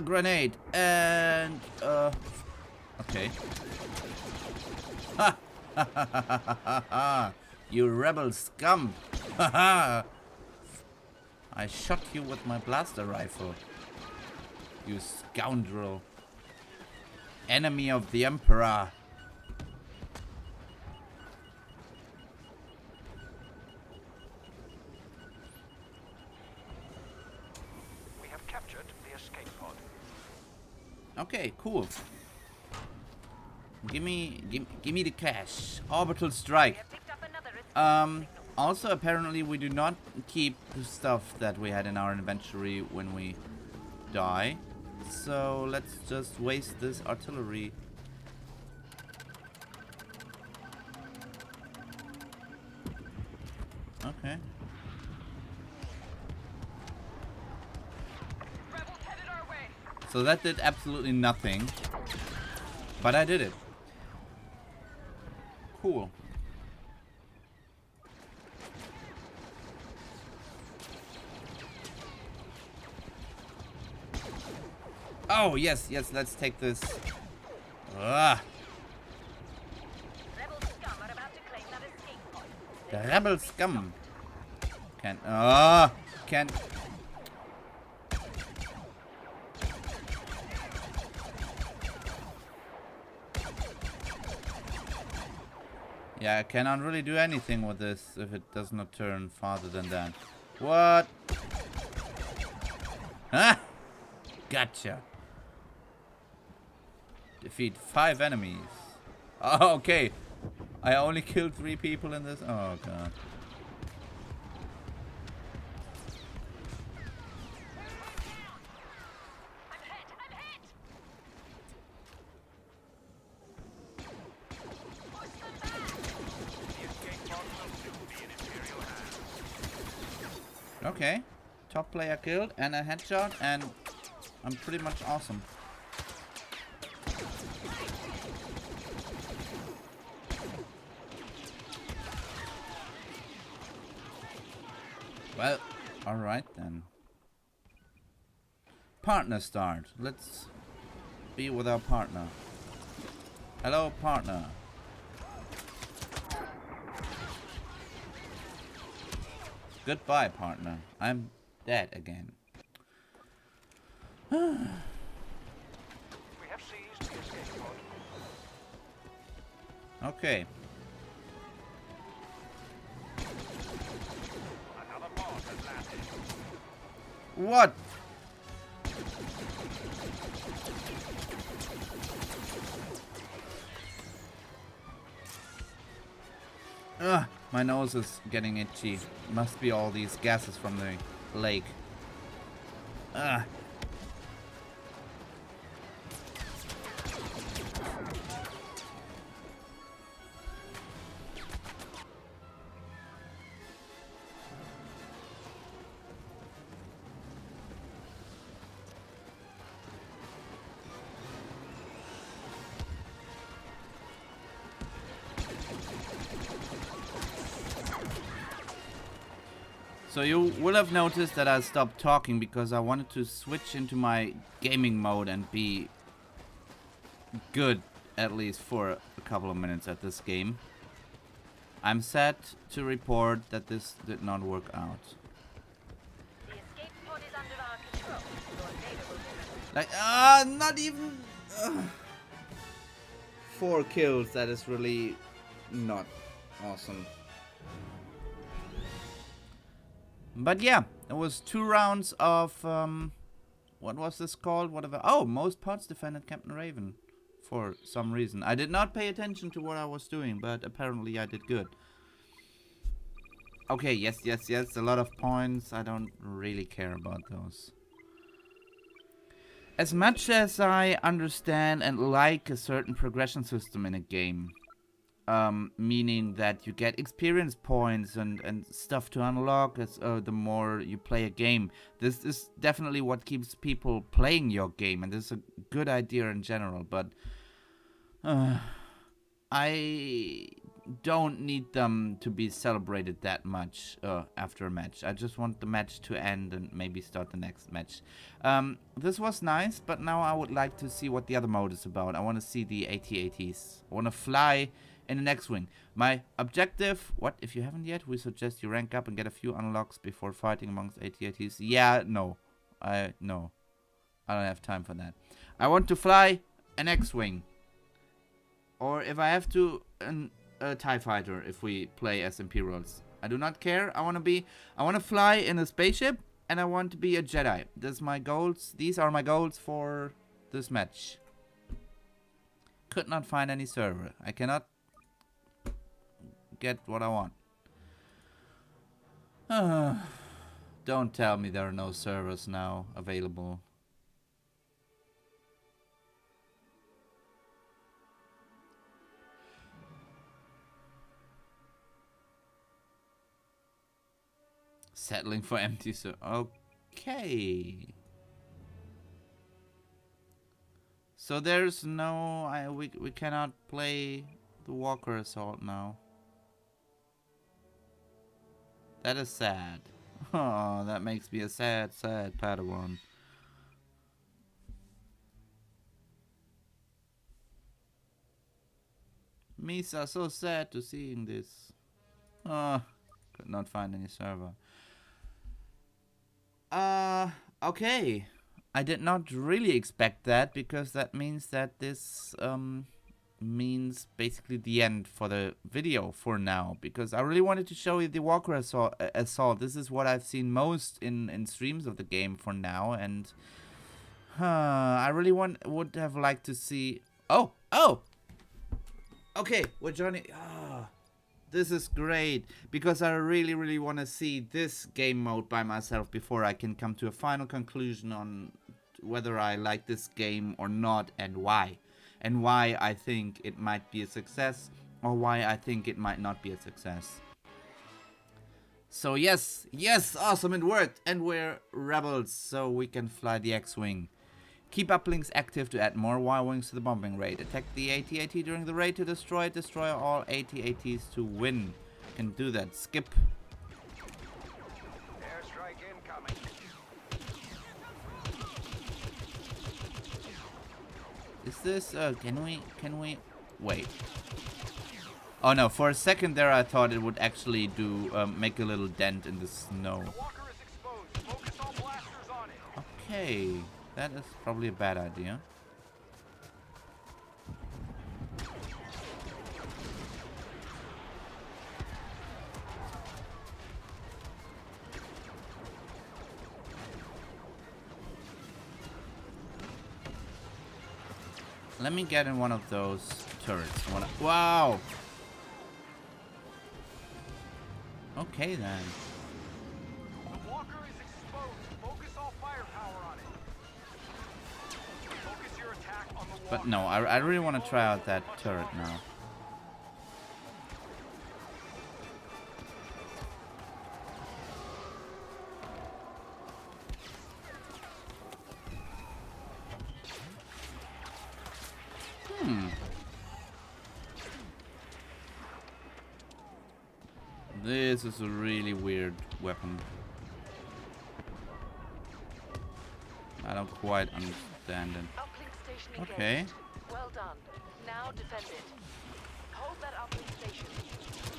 Grenade and okay. Ha ha ha ha ha ha! You rebel scum! Ha ha! I shot you with my blaster rifle. You scoundrel! Enemy of the Emperor! We have captured the escape pod. Okay, cool. Give me the cash. Orbital strike. Also, apparently, we do not keep the stuff that we had in our inventory when we die. So let's just waste this artillery. Okay. So that did absolutely nothing. But I did it. Cool. Oh, yes, yes, let's take this. Ah. The rebel scum. Can't. Yeah, I cannot really do anything with this if it does not turn farther than that. What? Huh? Gotcha. Defeat 5 enemies. Oh, okay. I only killed 3 people in this. Oh, God. Okay, top player killed and a headshot, and I'm pretty much awesome. Well, alright then. Partner start. Let's be with our partner. Hello, partner. Goodbye, partner. I'm dead again. We have seized the escape pod. Okay. Another pod has landed. What? Ugh, my nose is getting itchy. Must be all these gases from the lake. Ugh. So you will have noticed that I stopped talking because I wanted to switch into my gaming mode and be good, at least for a couple of minutes at this game. I'm sad to report that this did not work out. The escape pod is under our control. Your data will be Like, not even 4 kills. That is really not awesome. But yeah, it was 2 rounds of, what was this called? Whatever. Oh, most pods defended Captain Raven. For some reason. I did not pay attention to what I was doing, but apparently I did good. Okay, yes. A lot of points. I don't really care about those. As much as I understand and like a certain progression system in a game, meaning that you get experience points and stuff to unlock as the more you play a game. This is definitely what keeps people playing your game, and this is a good idea in general, but I don't need them to be celebrated that much after a match. I just want the match to end and maybe start the next match. This was nice, but now I would like to see what the other mode is about. I want to see the AT-ATs. I want to fly in the X-Wing. My objective, what, if you haven't yet, we suggest you rank up and get a few unlocks before fighting amongst AT-ATs. Yeah, no. I don't have time for that. I want to fly an X-Wing. Or if I have to, a TIE fighter if we play as Imperials. I do not care. I want to fly in a spaceship and I want to be a Jedi. That's my goals. These are my goals for this match. Could not find any server. I cannot get what I want. Don't tell me there are no servers now available. Settling for empty okay. So there's no we cannot play the Walker Assault now. That is sad. Oh, that makes me a sad Padawan. Misa, so sad to seeing this. Oh, could not find any server. Okay. I did not really expect that, because that means that this means basically the end for the video for now, because I really wanted to show you the Walker Assault. This is what I've seen most in streams of the game for now, and I really would have liked to see. Oh, okay, we're joining. This is great, because I really want to see this game mode by myself before I can come to a final conclusion on whether I like this game or not, and why I think it might be a success or why I think it might not be a success. So yes, awesome, it worked, and we're rebels, so we can fly the X-Wing. Keep uplinks active to add more Y-Wings to the bombing raid. Attack the AT-AT during the raid to destroy it. Destroy all AT-ATs to win. You can do that. Skip. Airstrike incoming. Is this, can we, wait. Oh no, for a second there I thought it would actually do make a little dent in the snow. The walker is exposed. Focus all blasters on it. Okay, that is probably a bad idea. Let me get in one of those turrets. Wow! Okay then. The walker is exposed. Focus all firepower on it. Focus your attack on the walker. But no, I really want to try out that turret now. This is a really weird weapon. I don't quite understand it. Uplink station Okay. engaged. Well done. Now defend it. Hold that uplink station.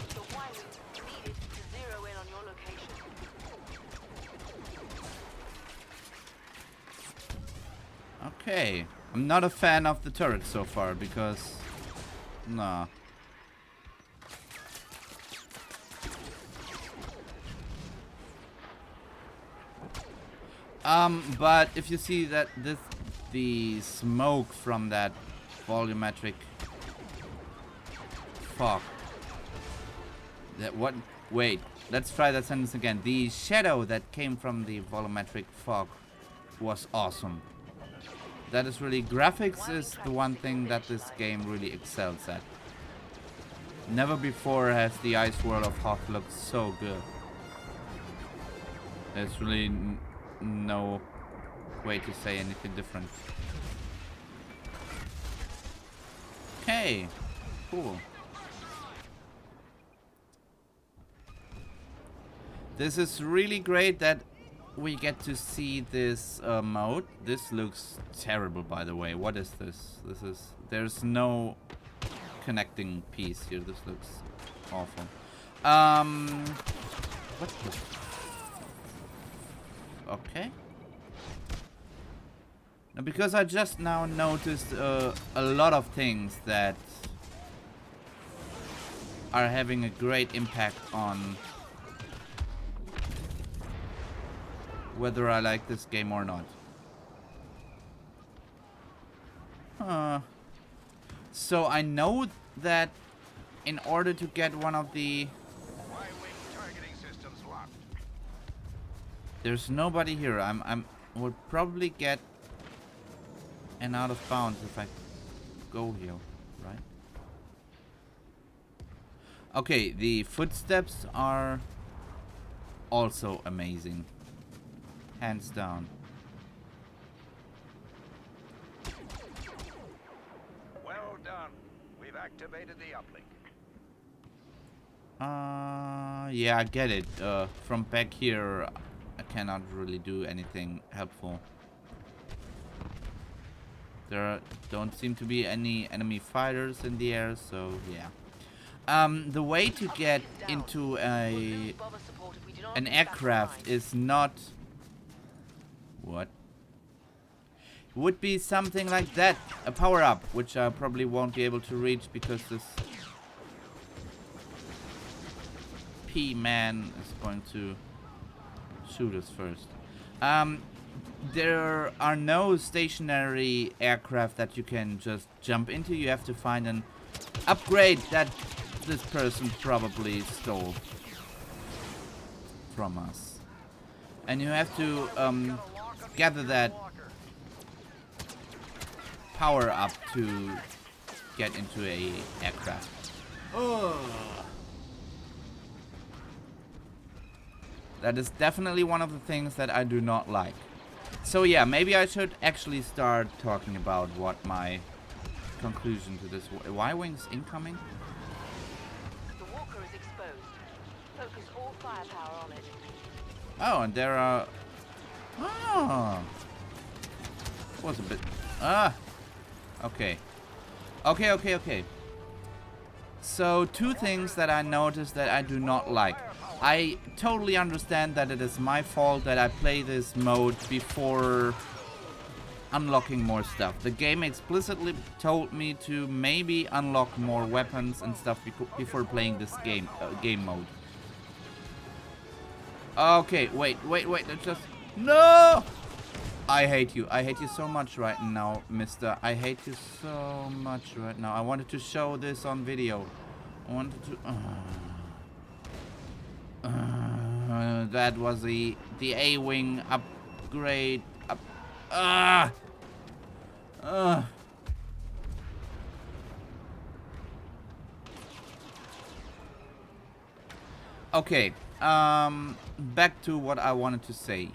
The Y-wings needed to zero in on your location. Okay. I'm not a fan of the turret so far because... Nah. But if you see that the smoke from that volumetric fog. Wait, let's try that sentence again. The shadow that came from the volumetric fog was awesome. That is really, graphics is the one thing that this game really excels at. Never before has the ice world of Hoth looked so good. There's really no way to say anything different. Okay, cool. This is really great that we get to see this mode. This looks terrible, by the way. What is this? There's no connecting piece here. This looks awful. What the? Okay. Now, because I just now noticed a lot of things that are having a great impact on whether I like this game or not. So I know that in order to get one of the... Y-wing targeting systems locked. There's nobody here. Would probably get an out of bounds if I go here, right? Okay, the footsteps are also amazing. Hands down. Well done. We've activated the uplink. Yeah, I get it. From back here, I cannot really do anything helpful. There don't seem to be any enemy fighters in the air, so yeah. The way to get into an aircraft is not... What? Would be something like that. A power-up, which I probably won't be able to reach because this P-man is going to shoot us first. There are no stationary aircraft that you can just jump into. You have to find an upgrade that this person probably stole from us. And you have to gather that power up to get into a aircraft. That is definitely one of the things that I do not like. So yeah, maybe I should actually start talking about what my conclusion to this... Y-wings incoming? The walker is exposed. Focus all firepower on it. Oh, and there are... Oh! That was a bit... Ah! Okay. Okay. So, two things that I noticed that I do not like. I totally understand that it is my fault that I play this mode before unlocking more stuff. The game explicitly told me to maybe unlock more weapons and stuff before playing this game mode. Okay, wait, let's just... No! I hate you. I hate you so much right now, mister. I hate you so much right now. I wanted to show this on video. I wanted to... that was the A-Wing upgrade. Okay, back to what I wanted to say.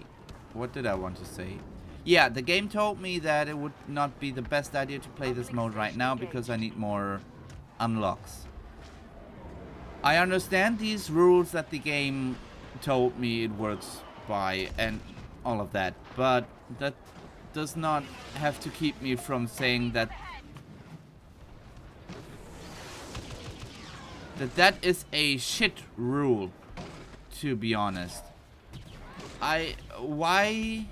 What did I want to say? Yeah, the game told me that it would not be the best idea to play this mode right now because I need more unlocks. I understand these rules that the game told me it works by and all of that, but that does not have to keep me from saying that that is a shit rule, to be honest. Why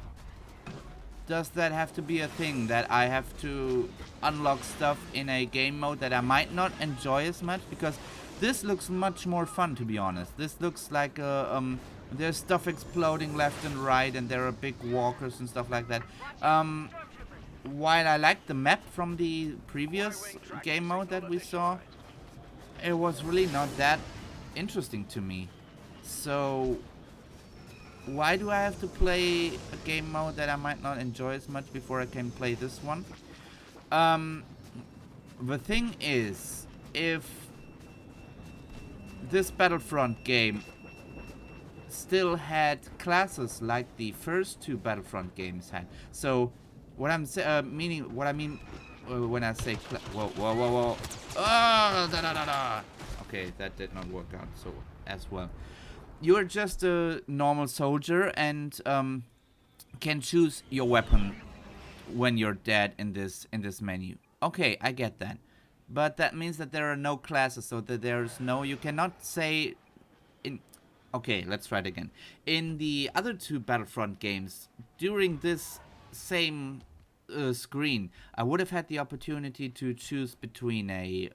does that have to be a thing, that I have to unlock stuff in a game mode that I might not enjoy as much? Because this looks much more fun, to be honest. This looks like there's stuff exploding left and right, and there are big walkers and stuff like that. While I like the map from the previous game mode that we saw, it was really not that interesting to me. So why do I have to play a game mode that I might not enjoy as much before I can play this one? The thing is, if this Battlefront game still had classes like the first two Battlefront games had, so what I'm meaning when I say whoa. Okay, that did not work out so as well. You're just a normal soldier and can choose your weapon when you're dead in this menu. Okay, I get that. But that means that there are no classes, so that there's no... You cannot say... Okay, let's try it again. In the other two Battlefront games, during this same screen, I would have had the opportunity to choose between a...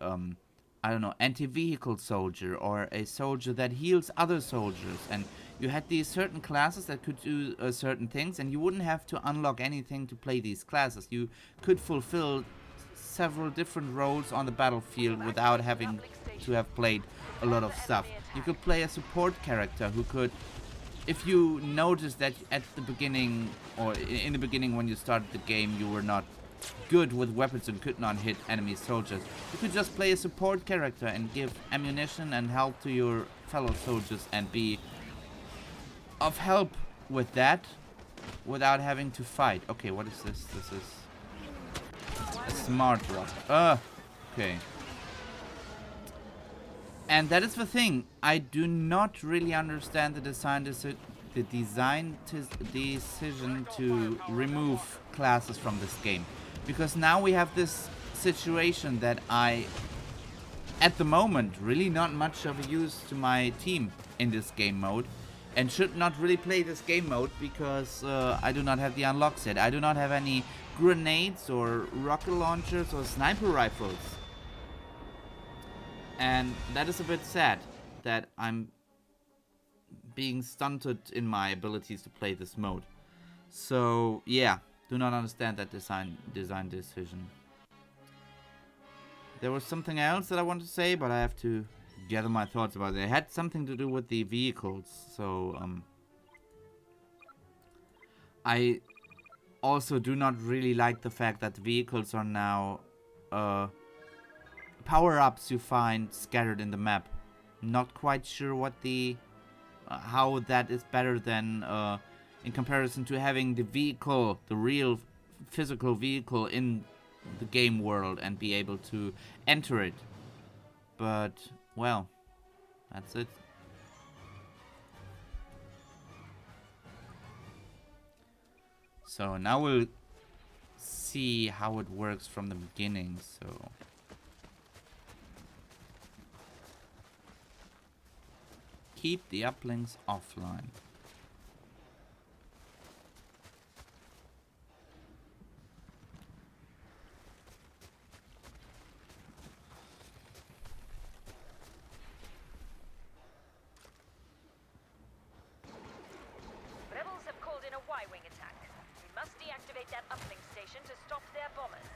I don't know, anti-vehicle soldier or a soldier that heals other soldiers, and you had these certain classes that could do certain things, and you wouldn't have to unlock anything to play these classes. You could fulfill several different roles on the battlefield without having to have played a lot of stuff. You could play a support character who could, if you notice that at the beginning, or in the beginning when you started the game, you were not good with weapons and could not hit enemy soldiers, you could just play a support character and give ammunition and help to your fellow soldiers and be of help with that without having to fight. Okay, what is this? This is a smart rock. Okay. And that is the thing. I do not really understand the design decision to remove classes from this game. Because now we have this situation that I, at the moment, really not much of a use to my team in this game mode. And should not really play this game mode because I do not have the unlocks yet. I do not have any grenades or rocket launchers or sniper rifles. And that is a bit sad that I'm being stunted in my abilities to play this mode. So, yeah. Do not understand that design decision. There was something else that I wanted to say, but I have to gather my thoughts about it. It had something to do with the vehicles, so I also do not really like the fact that the vehicles are now power-ups you find scattered in the map. Not quite sure what the how that is better than in comparison to having the vehicle, the real physical vehicle in the game world and be able to enter it. But, well, that's it. So now we'll see how it works from the beginning. So Keep the uplinks offline. Rebels have called in a Y-wing attack. We must deactivate that uplink station to stop their bombers.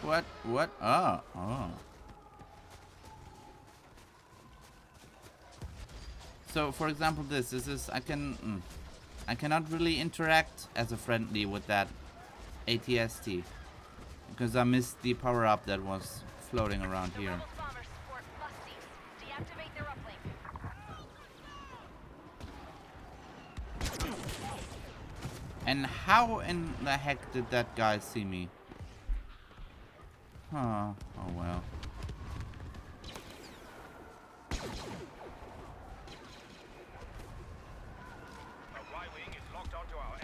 What? What? Oh, oh. So, for example, this is I cannot really interact as a friendly with that ATST because I missed the power up that was floating around The here. Rebel bomber support must cease. Deactivate their uplink. And how in the heck did that guy see me? Huh. Oh well. The Y-wing is locked onto our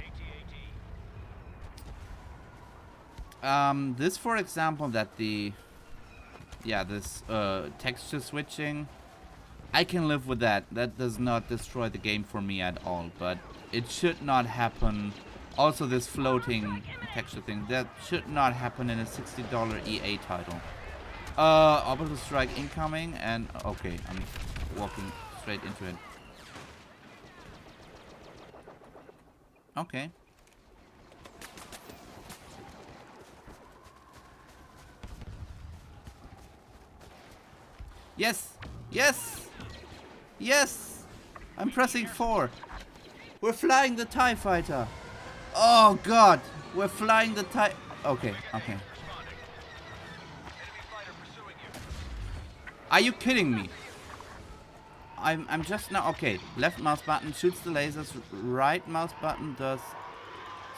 AT-AT. This, for example, that this texture switching, I can live with that. That does not destroy the game for me at all, but it should not happen. Also, this floating texture thing, that should not happen in a $60 EA title. Orbital strike incoming, and okay, I'm walking straight into it. Okay. Yes! Yes! Yes! I'm pressing 4. We're flying the TIE fighter. Oh god! We're flying the TIE... Okay, okay. Are you kidding me? I'm just now... Okay, left mouse button shoots the lasers. Right mouse button does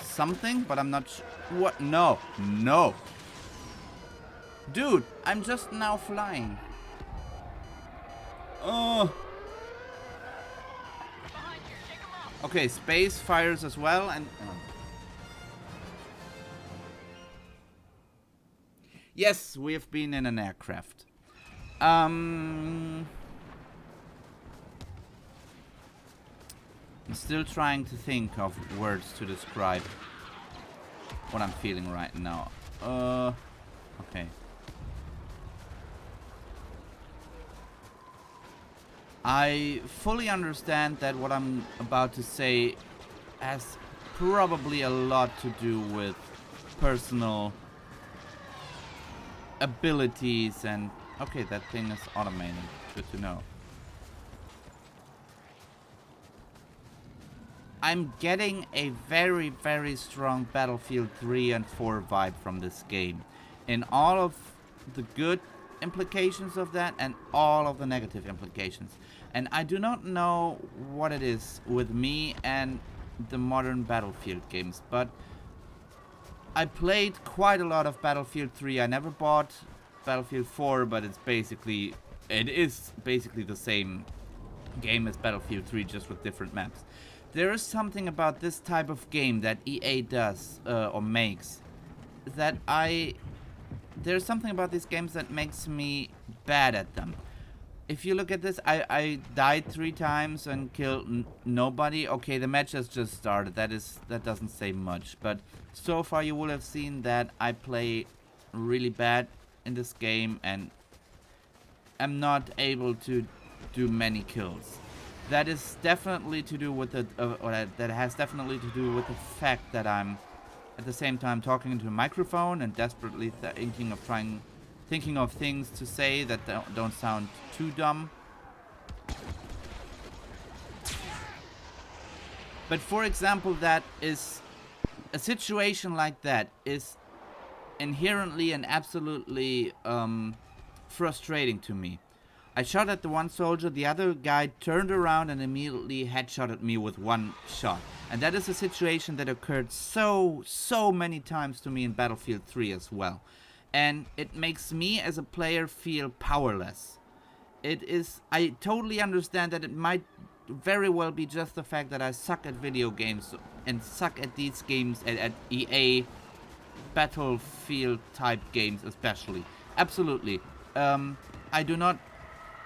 something, but I'm not... What? No. No. Dude, I'm just now flying. Oh. Okay, space fires as well, and... Yes, we have been in an aircraft. I'm still trying to think of words to describe what I'm feeling right now. Okay. I fully understand that what I'm about to say has probably a lot to do with personal abilities and... Okay, that thing is automated. Good to know. I'm getting a very, very strong Battlefield 3 and 4 vibe from this game. In all of the good implications of that and all of the negative implications. And I do not know what it is with me and the modern Battlefield games, but I played quite a lot of Battlefield 3. I never bought Battlefield 4, but it is basically the same game as Battlefield 3, just with different maps. There is something about this type of game that EA does or makes that there's something about these games that makes me bad at them. If you look at this, I died 3 times and killed nobody. Okay, the match has just started. That doesn't say much, but so far you will have seen that I play really bad in this game and am not able to do many kills. That is definitely to do with that has definitely to do with the fact that I'm at the same time talking into a microphone and desperately thinking of things to say that don't sound too dumb. But for example, that is a situation like that is inherently and absolutely frustrating to me. I shot at the one soldier, the other guy turned around and immediately headshotted me with one shot. And that is a situation that occurred so many times to me in Battlefield 3 as well. And it makes me as a player feel powerless. I totally understand that it might very well be just the fact that I suck at video games and suck at these games, at EA Battlefield type games especially. Absolutely. I do not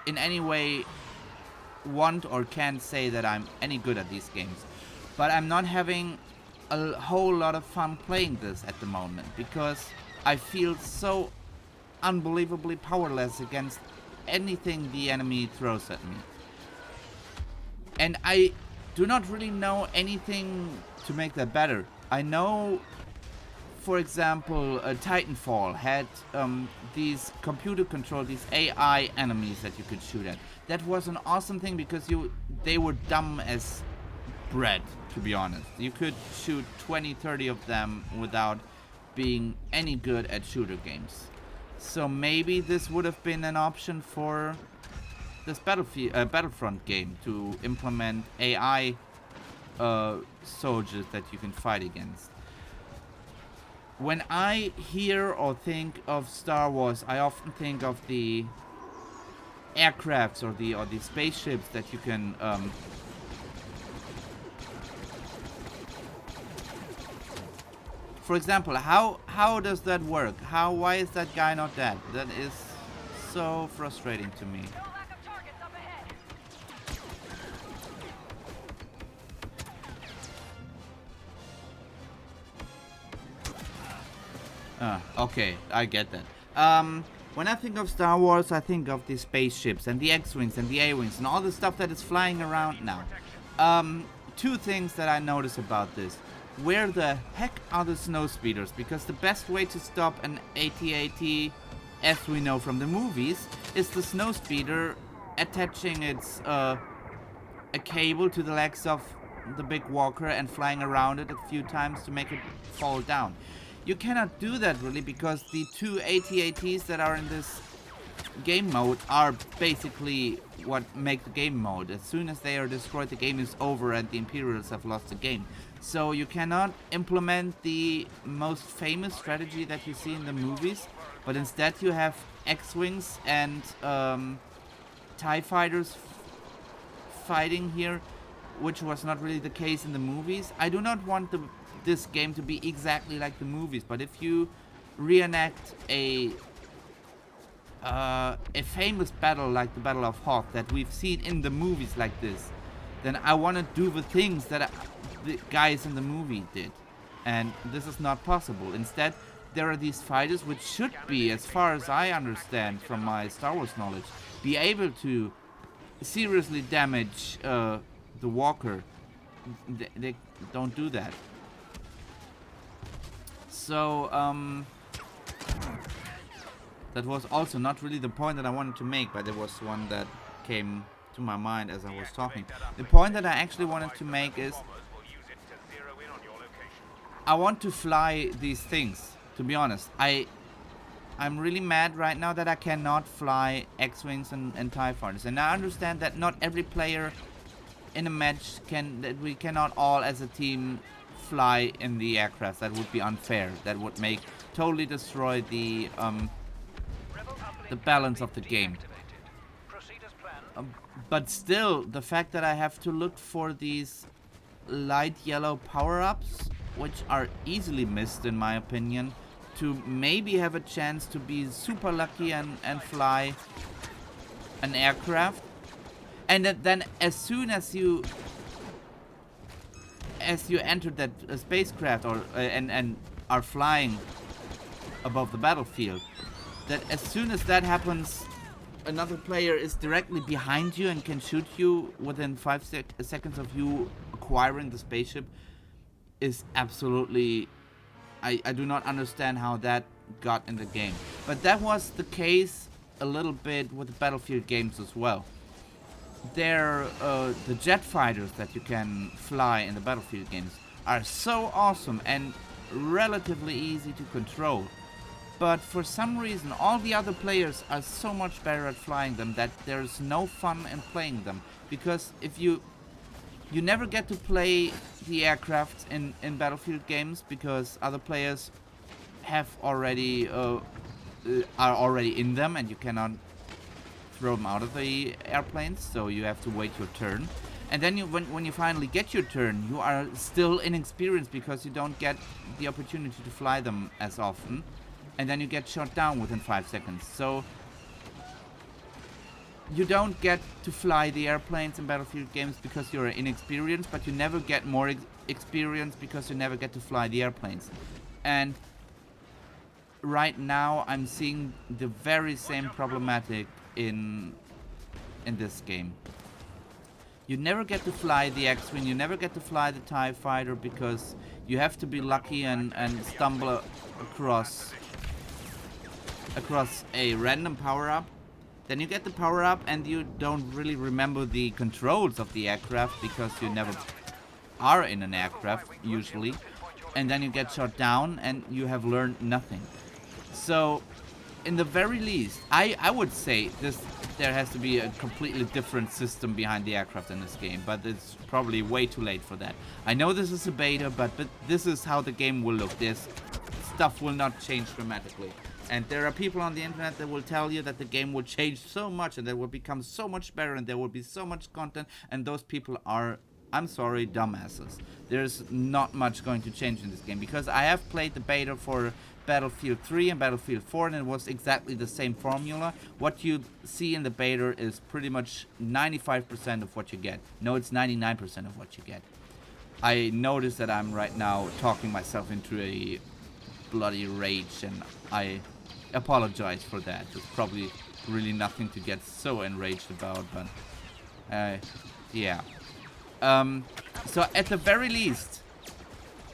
in any way want or can't say that I'm any good at these games. But I'm not having a whole lot of fun playing this at the moment because I feel so unbelievably powerless against anything the enemy throws at me. And I do not really know anything to make that better. I know, for example, Titanfall had these computer controlled, these AI enemies that you could shoot at. That was an awesome thing because they were dumb as bread, to be honest. You could shoot 20, 30 of them without being any good at shooter games. So maybe this would have been an option for this Battlefront game to implement AI soldiers that you can fight against. When I hear or think of Star Wars, I often think of the aircrafts or the spaceships that you can for example, how does that work? Why is that guy not dead? That is so frustrating to me. No lack of targets up ahead. Okay, I get that. When I think of Star Wars, I think of the spaceships and the X-Wings and the A-Wings and all the stuff that is flying around now. Two things that I notice about this. Where the heck are the snow speeders? Because the best way to stop an AT-AT, as we know from the movies, is the snow speeder attaching its a cable to the legs of the big walker and flying around it a few times to make it fall down. You cannot do that really because the two AT-ATs that are in this game mode are basically what make the game mode. As soon as they are destroyed, the game is over and the Imperials have lost the game. So you cannot implement the most famous strategy that you see in the movies, but instead you have X-Wings and TIE fighters fighting here, which was not really the case in the movies. I do not want this game to be exactly like the movies, but if you reenact a famous battle like the Battle of Hoth that we've seen in the movies like this, then I want to do the things that the guys in the movie did. And this is not possible. Instead, there are these fighters which should be, as far as I understand from my Star Wars knowledge, be able to seriously damage the walker. They don't do that. So, that was also not really the point that I wanted to make, but there was one that came to my mind as I was talking. The point that I actually wanted to make is I want to fly these things, to be honest. I'm really mad right now that I cannot fly X-Wings and TIE Fighters. And I understand that not every player in a match that we cannot all as a team fly in the aircraft. That would be unfair. That would totally destroy the balance of the game. But still, the fact that I have to look for these light yellow power-ups, which are easily missed in my opinion, to maybe have a chance to be super lucky and fly an aircraft. And then as soon as you enter that spacecraft and are flying above the battlefield, that as soon as that happens, another player is directly behind you and can shoot you within 5 seconds of you acquiring the spaceship is absolutely... I do not understand how that got in the game. But that was the case a little bit with the Battlefield games as well. The jet fighters that you can fly in the Battlefield games are so awesome and relatively easy to control. But for some reason, all the other players are so much better at flying them that there's no fun in playing them. Because if you never get to play the aircraft in Battlefield games because other players have already are already in them and you cannot throw them out of the airplanes, so you have to wait your turn. And then when you finally get your turn, you are still inexperienced because you don't get the opportunity to fly them as often. And then you get shot down within 5 seconds. So you don't get to fly the airplanes in Battlefield games because you're inexperienced, but you never get more experience because you never get to fly the airplanes. And right now I'm seeing the very same problematic in this game. You never get to fly the X-Wing, you never get to fly the TIE Fighter because you have to be lucky and stumble across a random power-up. Then you get the power-up and you don't really remember the controls of the aircraft because you never are in an aircraft, usually. And then you get shot down and you have learned nothing. So, in the very least, I would say there has to be a completely different system behind the aircraft in this game, but it's probably way too late for that. I know this is a beta, but this is how the game will look. This stuff will not change dramatically. And there are people on the internet that will tell you that the game will change so much and that it will become so much better and there will be so much content, and those people are, I'm sorry, dumbasses. There's not much going to change in this game because I have played the beta for Battlefield 3 and Battlefield 4 and it was exactly the same formula. What you see in the beta is pretty much 95% of what you get. No, it's 99% of what you get. I notice that I'm right now talking myself into a bloody rage and I apologize for that. It's probably really nothing to get so enraged about, but yeah. So at the very least,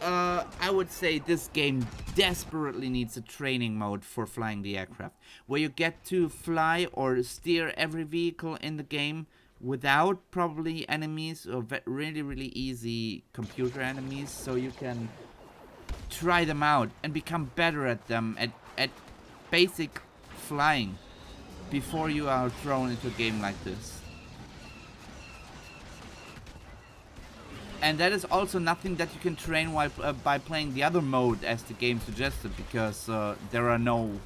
I would say this game desperately needs a training mode for flying the aircraft, where you get to fly or steer every vehicle in the game without probably enemies or really easy computer enemies, so you can try them out and become better at them, at basic flying, before you are thrown into a game like this. And that is also nothing that you can train while by playing the other mode as the game suggested, because there are no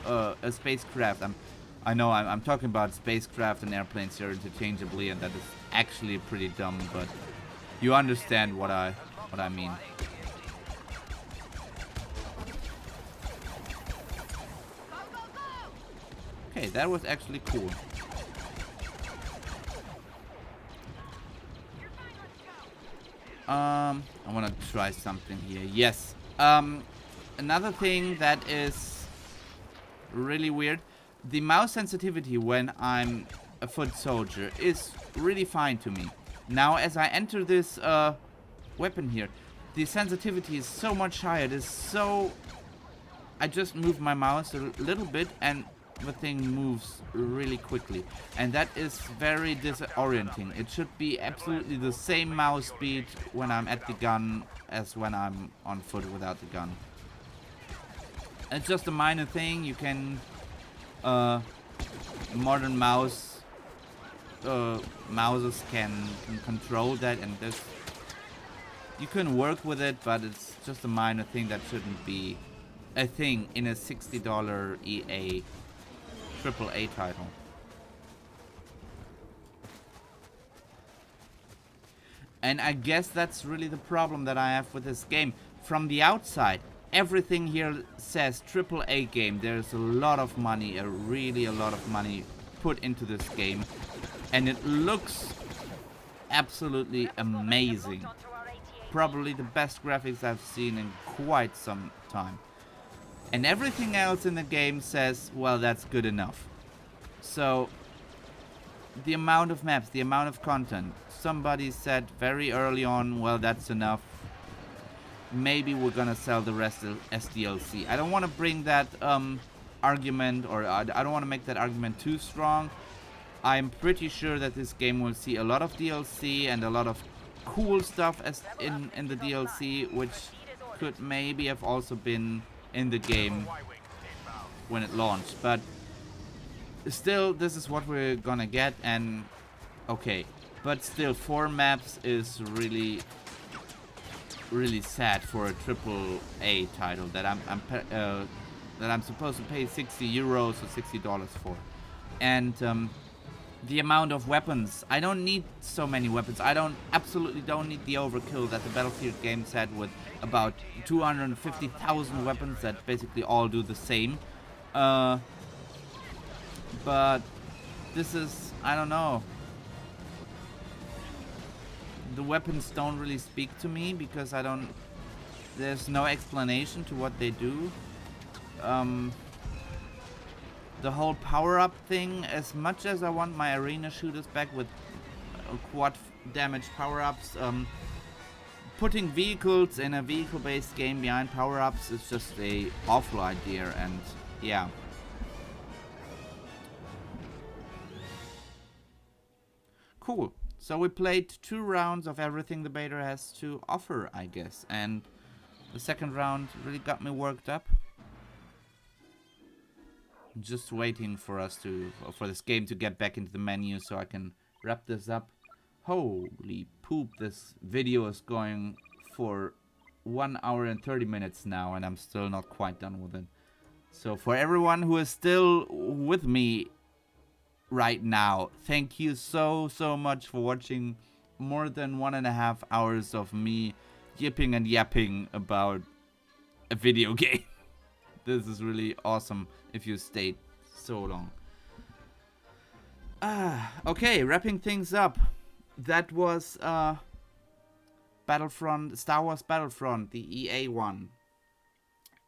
a spacecraft. I know I'm talking about spacecraft and airplanes here interchangeably, and that is actually pretty dumb, but you understand what I mean. Okay, that was actually cool. I want to try something here. Yes. Another thing that is really weird. The mouse sensitivity when I'm a foot soldier is really fine to me. Now, as I enter this weapon here, the sensitivity is so much higher. It is so... I just move my mouse a little bit and the thing moves really quickly, and that is very disorienting. It should be absolutely the same mouse speed when I'm at the gun as when I'm on foot without the gun. It's just a minor thing. You can modern mouses can control that, and this you can work with it, but it's just a minor thing that shouldn't be a thing in a $60 EA AAA title. And I guess that's really the problem that I have with this game. From the outside, everything here says AAA game. There's a lot of money, really a lot of money put into this game. And it looks absolutely amazing. Probably the best graphics I've seen in quite some time. And everything else in the game says, well, that's good enough. So, the amount of maps, the amount of content. Somebody said very early on, well, that's enough. Maybe we're gonna sell the rest as DLC. I don't want to bring that argument, or I don't want to make that argument too strong. I'm pretty sure that this game will see a lot of DLC and a lot of cool stuff as in the DLC, which could maybe have also been in the game when it launched, but still, this is what we're gonna get, and okay, but still, 4 maps is really sad for a AAA title that I'm supposed to pay 60 euros or $60 for, and the amount of weapons. I don't need so many weapons. I absolutely don't need the overkill that the Battlefield games had with about 250,000 weapons that basically all do the same. But this is, I don't know. The weapons don't really speak to me because there's no explanation to what they do. The whole power-up thing, as much as I want my arena shooters back with quad damage power-ups, putting vehicles in a vehicle-based game behind power-ups is just a awful idea, and yeah. Cool. So we played 2 rounds of everything the beta has to offer, I guess, and the second round really got me worked up. I'm just waiting for this game to get back into the menu so I can wrap this up. Holy poop, this video is going for 1 hour and 30 minutes now, and I'm still not quite done with it. So for everyone who is still with me right now, thank you so much for watching more than 1.5 hours of me yipping and yapping about a video game. This is really awesome if you stayed so long. Okay, wrapping things up. That was Battlefront, Star Wars Battlefront, the EA one.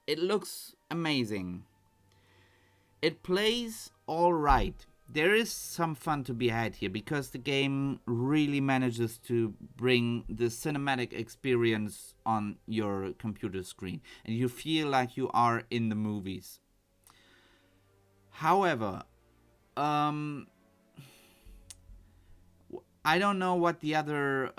It looks amazing. It plays alright. There is some fun to be had here because the game really manages to bring the cinematic experience on your computer screen and you feel like you are in the movies. However, I don't know what the other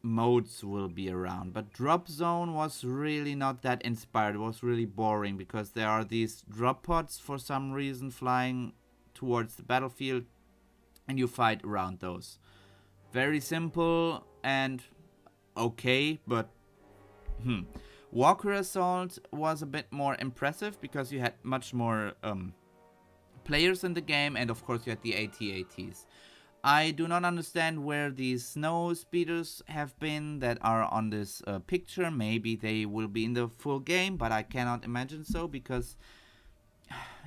modes will be around, but Drop Zone was really not that inspired. It was really boring because there are these drop pods for some reason flying towards the battlefield and you fight around those. Very simple and okay, but Walker Assault was a bit more impressive because you had much more players in the game, and of course you had the AT-ATs. I do not understand where these snow speeders have been that are on this picture. Maybe they will be in the full game, but I cannot imagine so because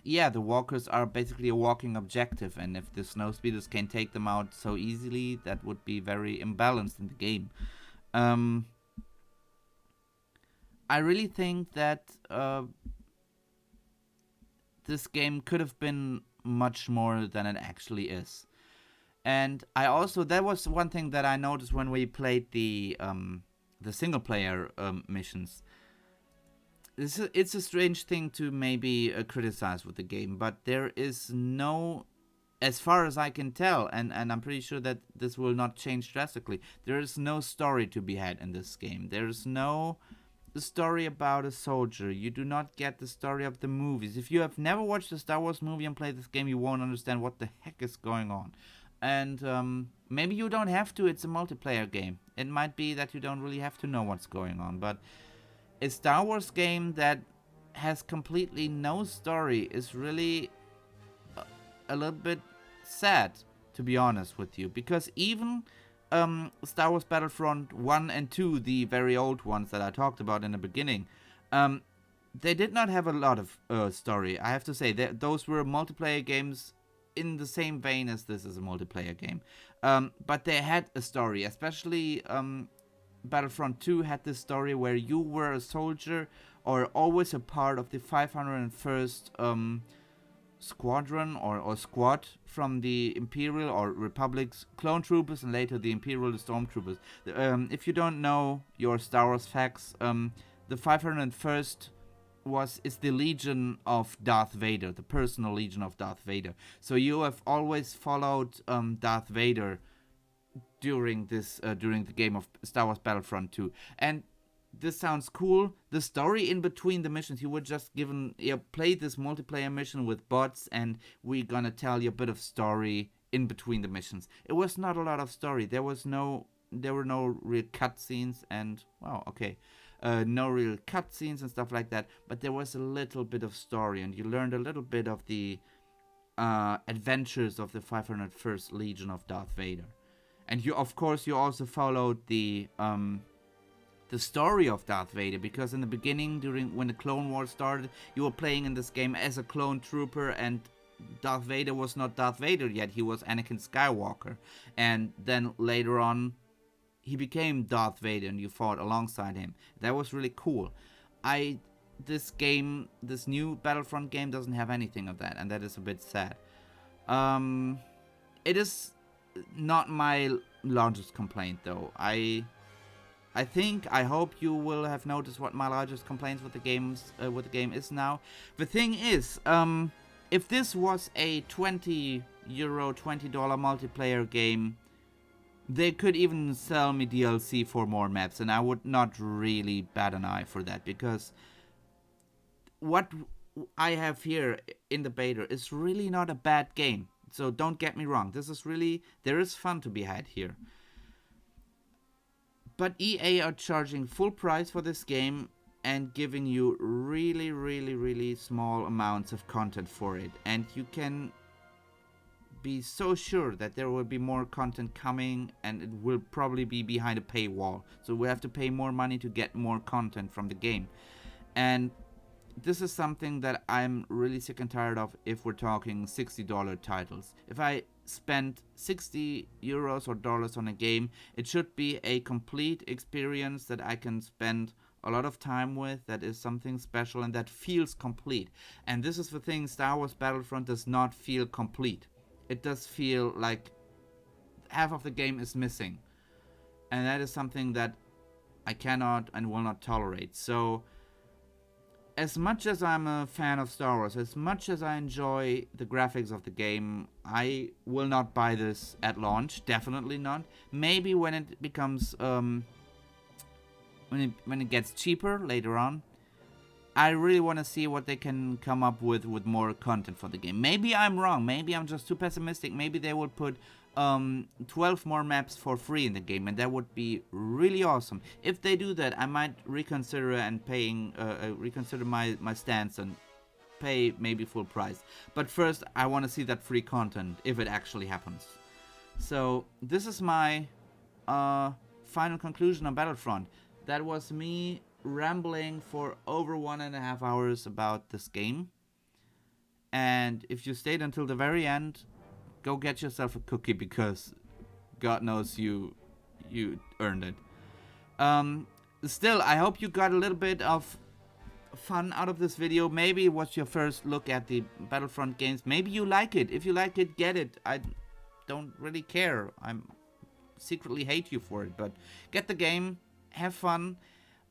yeah, the walkers are basically a walking objective, and if the snow speeders can take them out so easily, that would be very imbalanced in the game. I really think that this game could have been much more than it actually is. And I also, that was one thing that I noticed when we played the single player missions. It's a strange thing to maybe criticize with the game, but there is no, as far as I can tell, and I'm pretty sure that this will not change drastically, there is no story to be had in this game. There is no story about a soldier. You do not get the story of the movies. If you have never watched a Star Wars movie and played this game, you won't understand what the heck is going on. And maybe you don't have to. It's a multiplayer game. It might be that you don't really have to know what's going on, but a Star Wars game that has completely no story is really a little bit sad, to be honest with you, because even Star Wars Battlefront 1 and 2, the very old ones that I talked about in the beginning, they did not have a lot of story. I have to say, those were multiplayer games in the same vein as this is a multiplayer game. But they had a story, especially Battlefront 2 had this story where you were a soldier or always a part of the 501st squadron or squad from the Imperial or Republic's clone troopers, and later the Imperial, the Stormtroopers. If you don't know your Star Wars facts, the 501st is the Legion of Darth Vader, the personal Legion of Darth Vader. So you have always followed Darth Vader during the game of Star Wars Battlefront 2, and this sounds cool. The story in between the missions, you were just given, play this multiplayer mission with bots, and we're gonna tell you a bit of story in between the missions. It was not a lot of story. There were no real cutscenes, and no real cutscenes and stuff like that. But there was a little bit of story, and you learned a little bit of the adventures of the 501st Legion of Darth Vader. And you, of course, you also followed the story of Darth Vader, because in the beginning, when the Clone Wars started, you were playing in this game as a clone trooper, and Darth Vader was not Darth Vader yet. He was Anakin Skywalker. And then later on, he became Darth Vader and you fought alongside him. That was really cool. This new Battlefront game doesn't have anything of that, and that is a bit sad. It is not my largest complaint though. I hope you will have noticed what my largest complaints with the game is now. The thing is, if this was a €20 multiplayer game, they could even sell me DLC for more maps, and I would not really bat an eye for that, because what I have here in the beta is really not a bad game. So don't get me wrong, there is fun to be had here. But EA are charging full price for this game and giving you really, really, really small amounts of content for it. And you can be so sure that there will be more content coming, and it will probably be behind a paywall. So we have to pay more money to get more content from the game. And this is something that I'm really sick and tired of if we're talking $60 titles. If I spend €60 or dollars on a game, it should be a complete experience that I can spend a lot of time with, that is something special and that feels complete. And this is the thing, Star Wars Battlefront does not feel complete. It does feel like half of the game is missing. And that is something that I cannot and will not tolerate. So, as much as I'm a fan of Star Wars, as much as I enjoy the graphics of the game, I will not buy this at launch. Definitely not. Maybe when it becomes, when it gets cheaper later on. I really want to see what they can come up with more content for the game. Maybe I'm wrong. Maybe I'm just too pessimistic. Maybe they will put 12 more maps for free in the game, and that would be really awesome. If they do that, I might reconsider reconsider my stance and pay maybe full price. But first, I want to see that free content if it actually happens. So this is my final conclusion on Battlefront. That was me rambling for over 1.5 hours about this game. And if you stayed until the very end, go get yourself a cookie, because God knows you earned it. Still, I hope you got a little bit of fun out of this video. Maybe it was your first look at the Battlefront games. Maybe you like it. If you like it, get it. I don't really care. I'm secretly hate you for it, but get the game, have fun.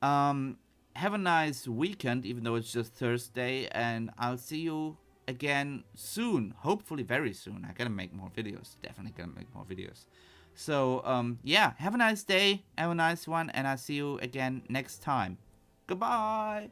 Have a nice weekend, even though it's just Thursday, and I'll see you again soon. Hopefully very soon. I gotta make more videos. Definitely gonna make more videos. So, yeah, have a nice day. Have a nice one, and I'll see you again next time. Goodbye.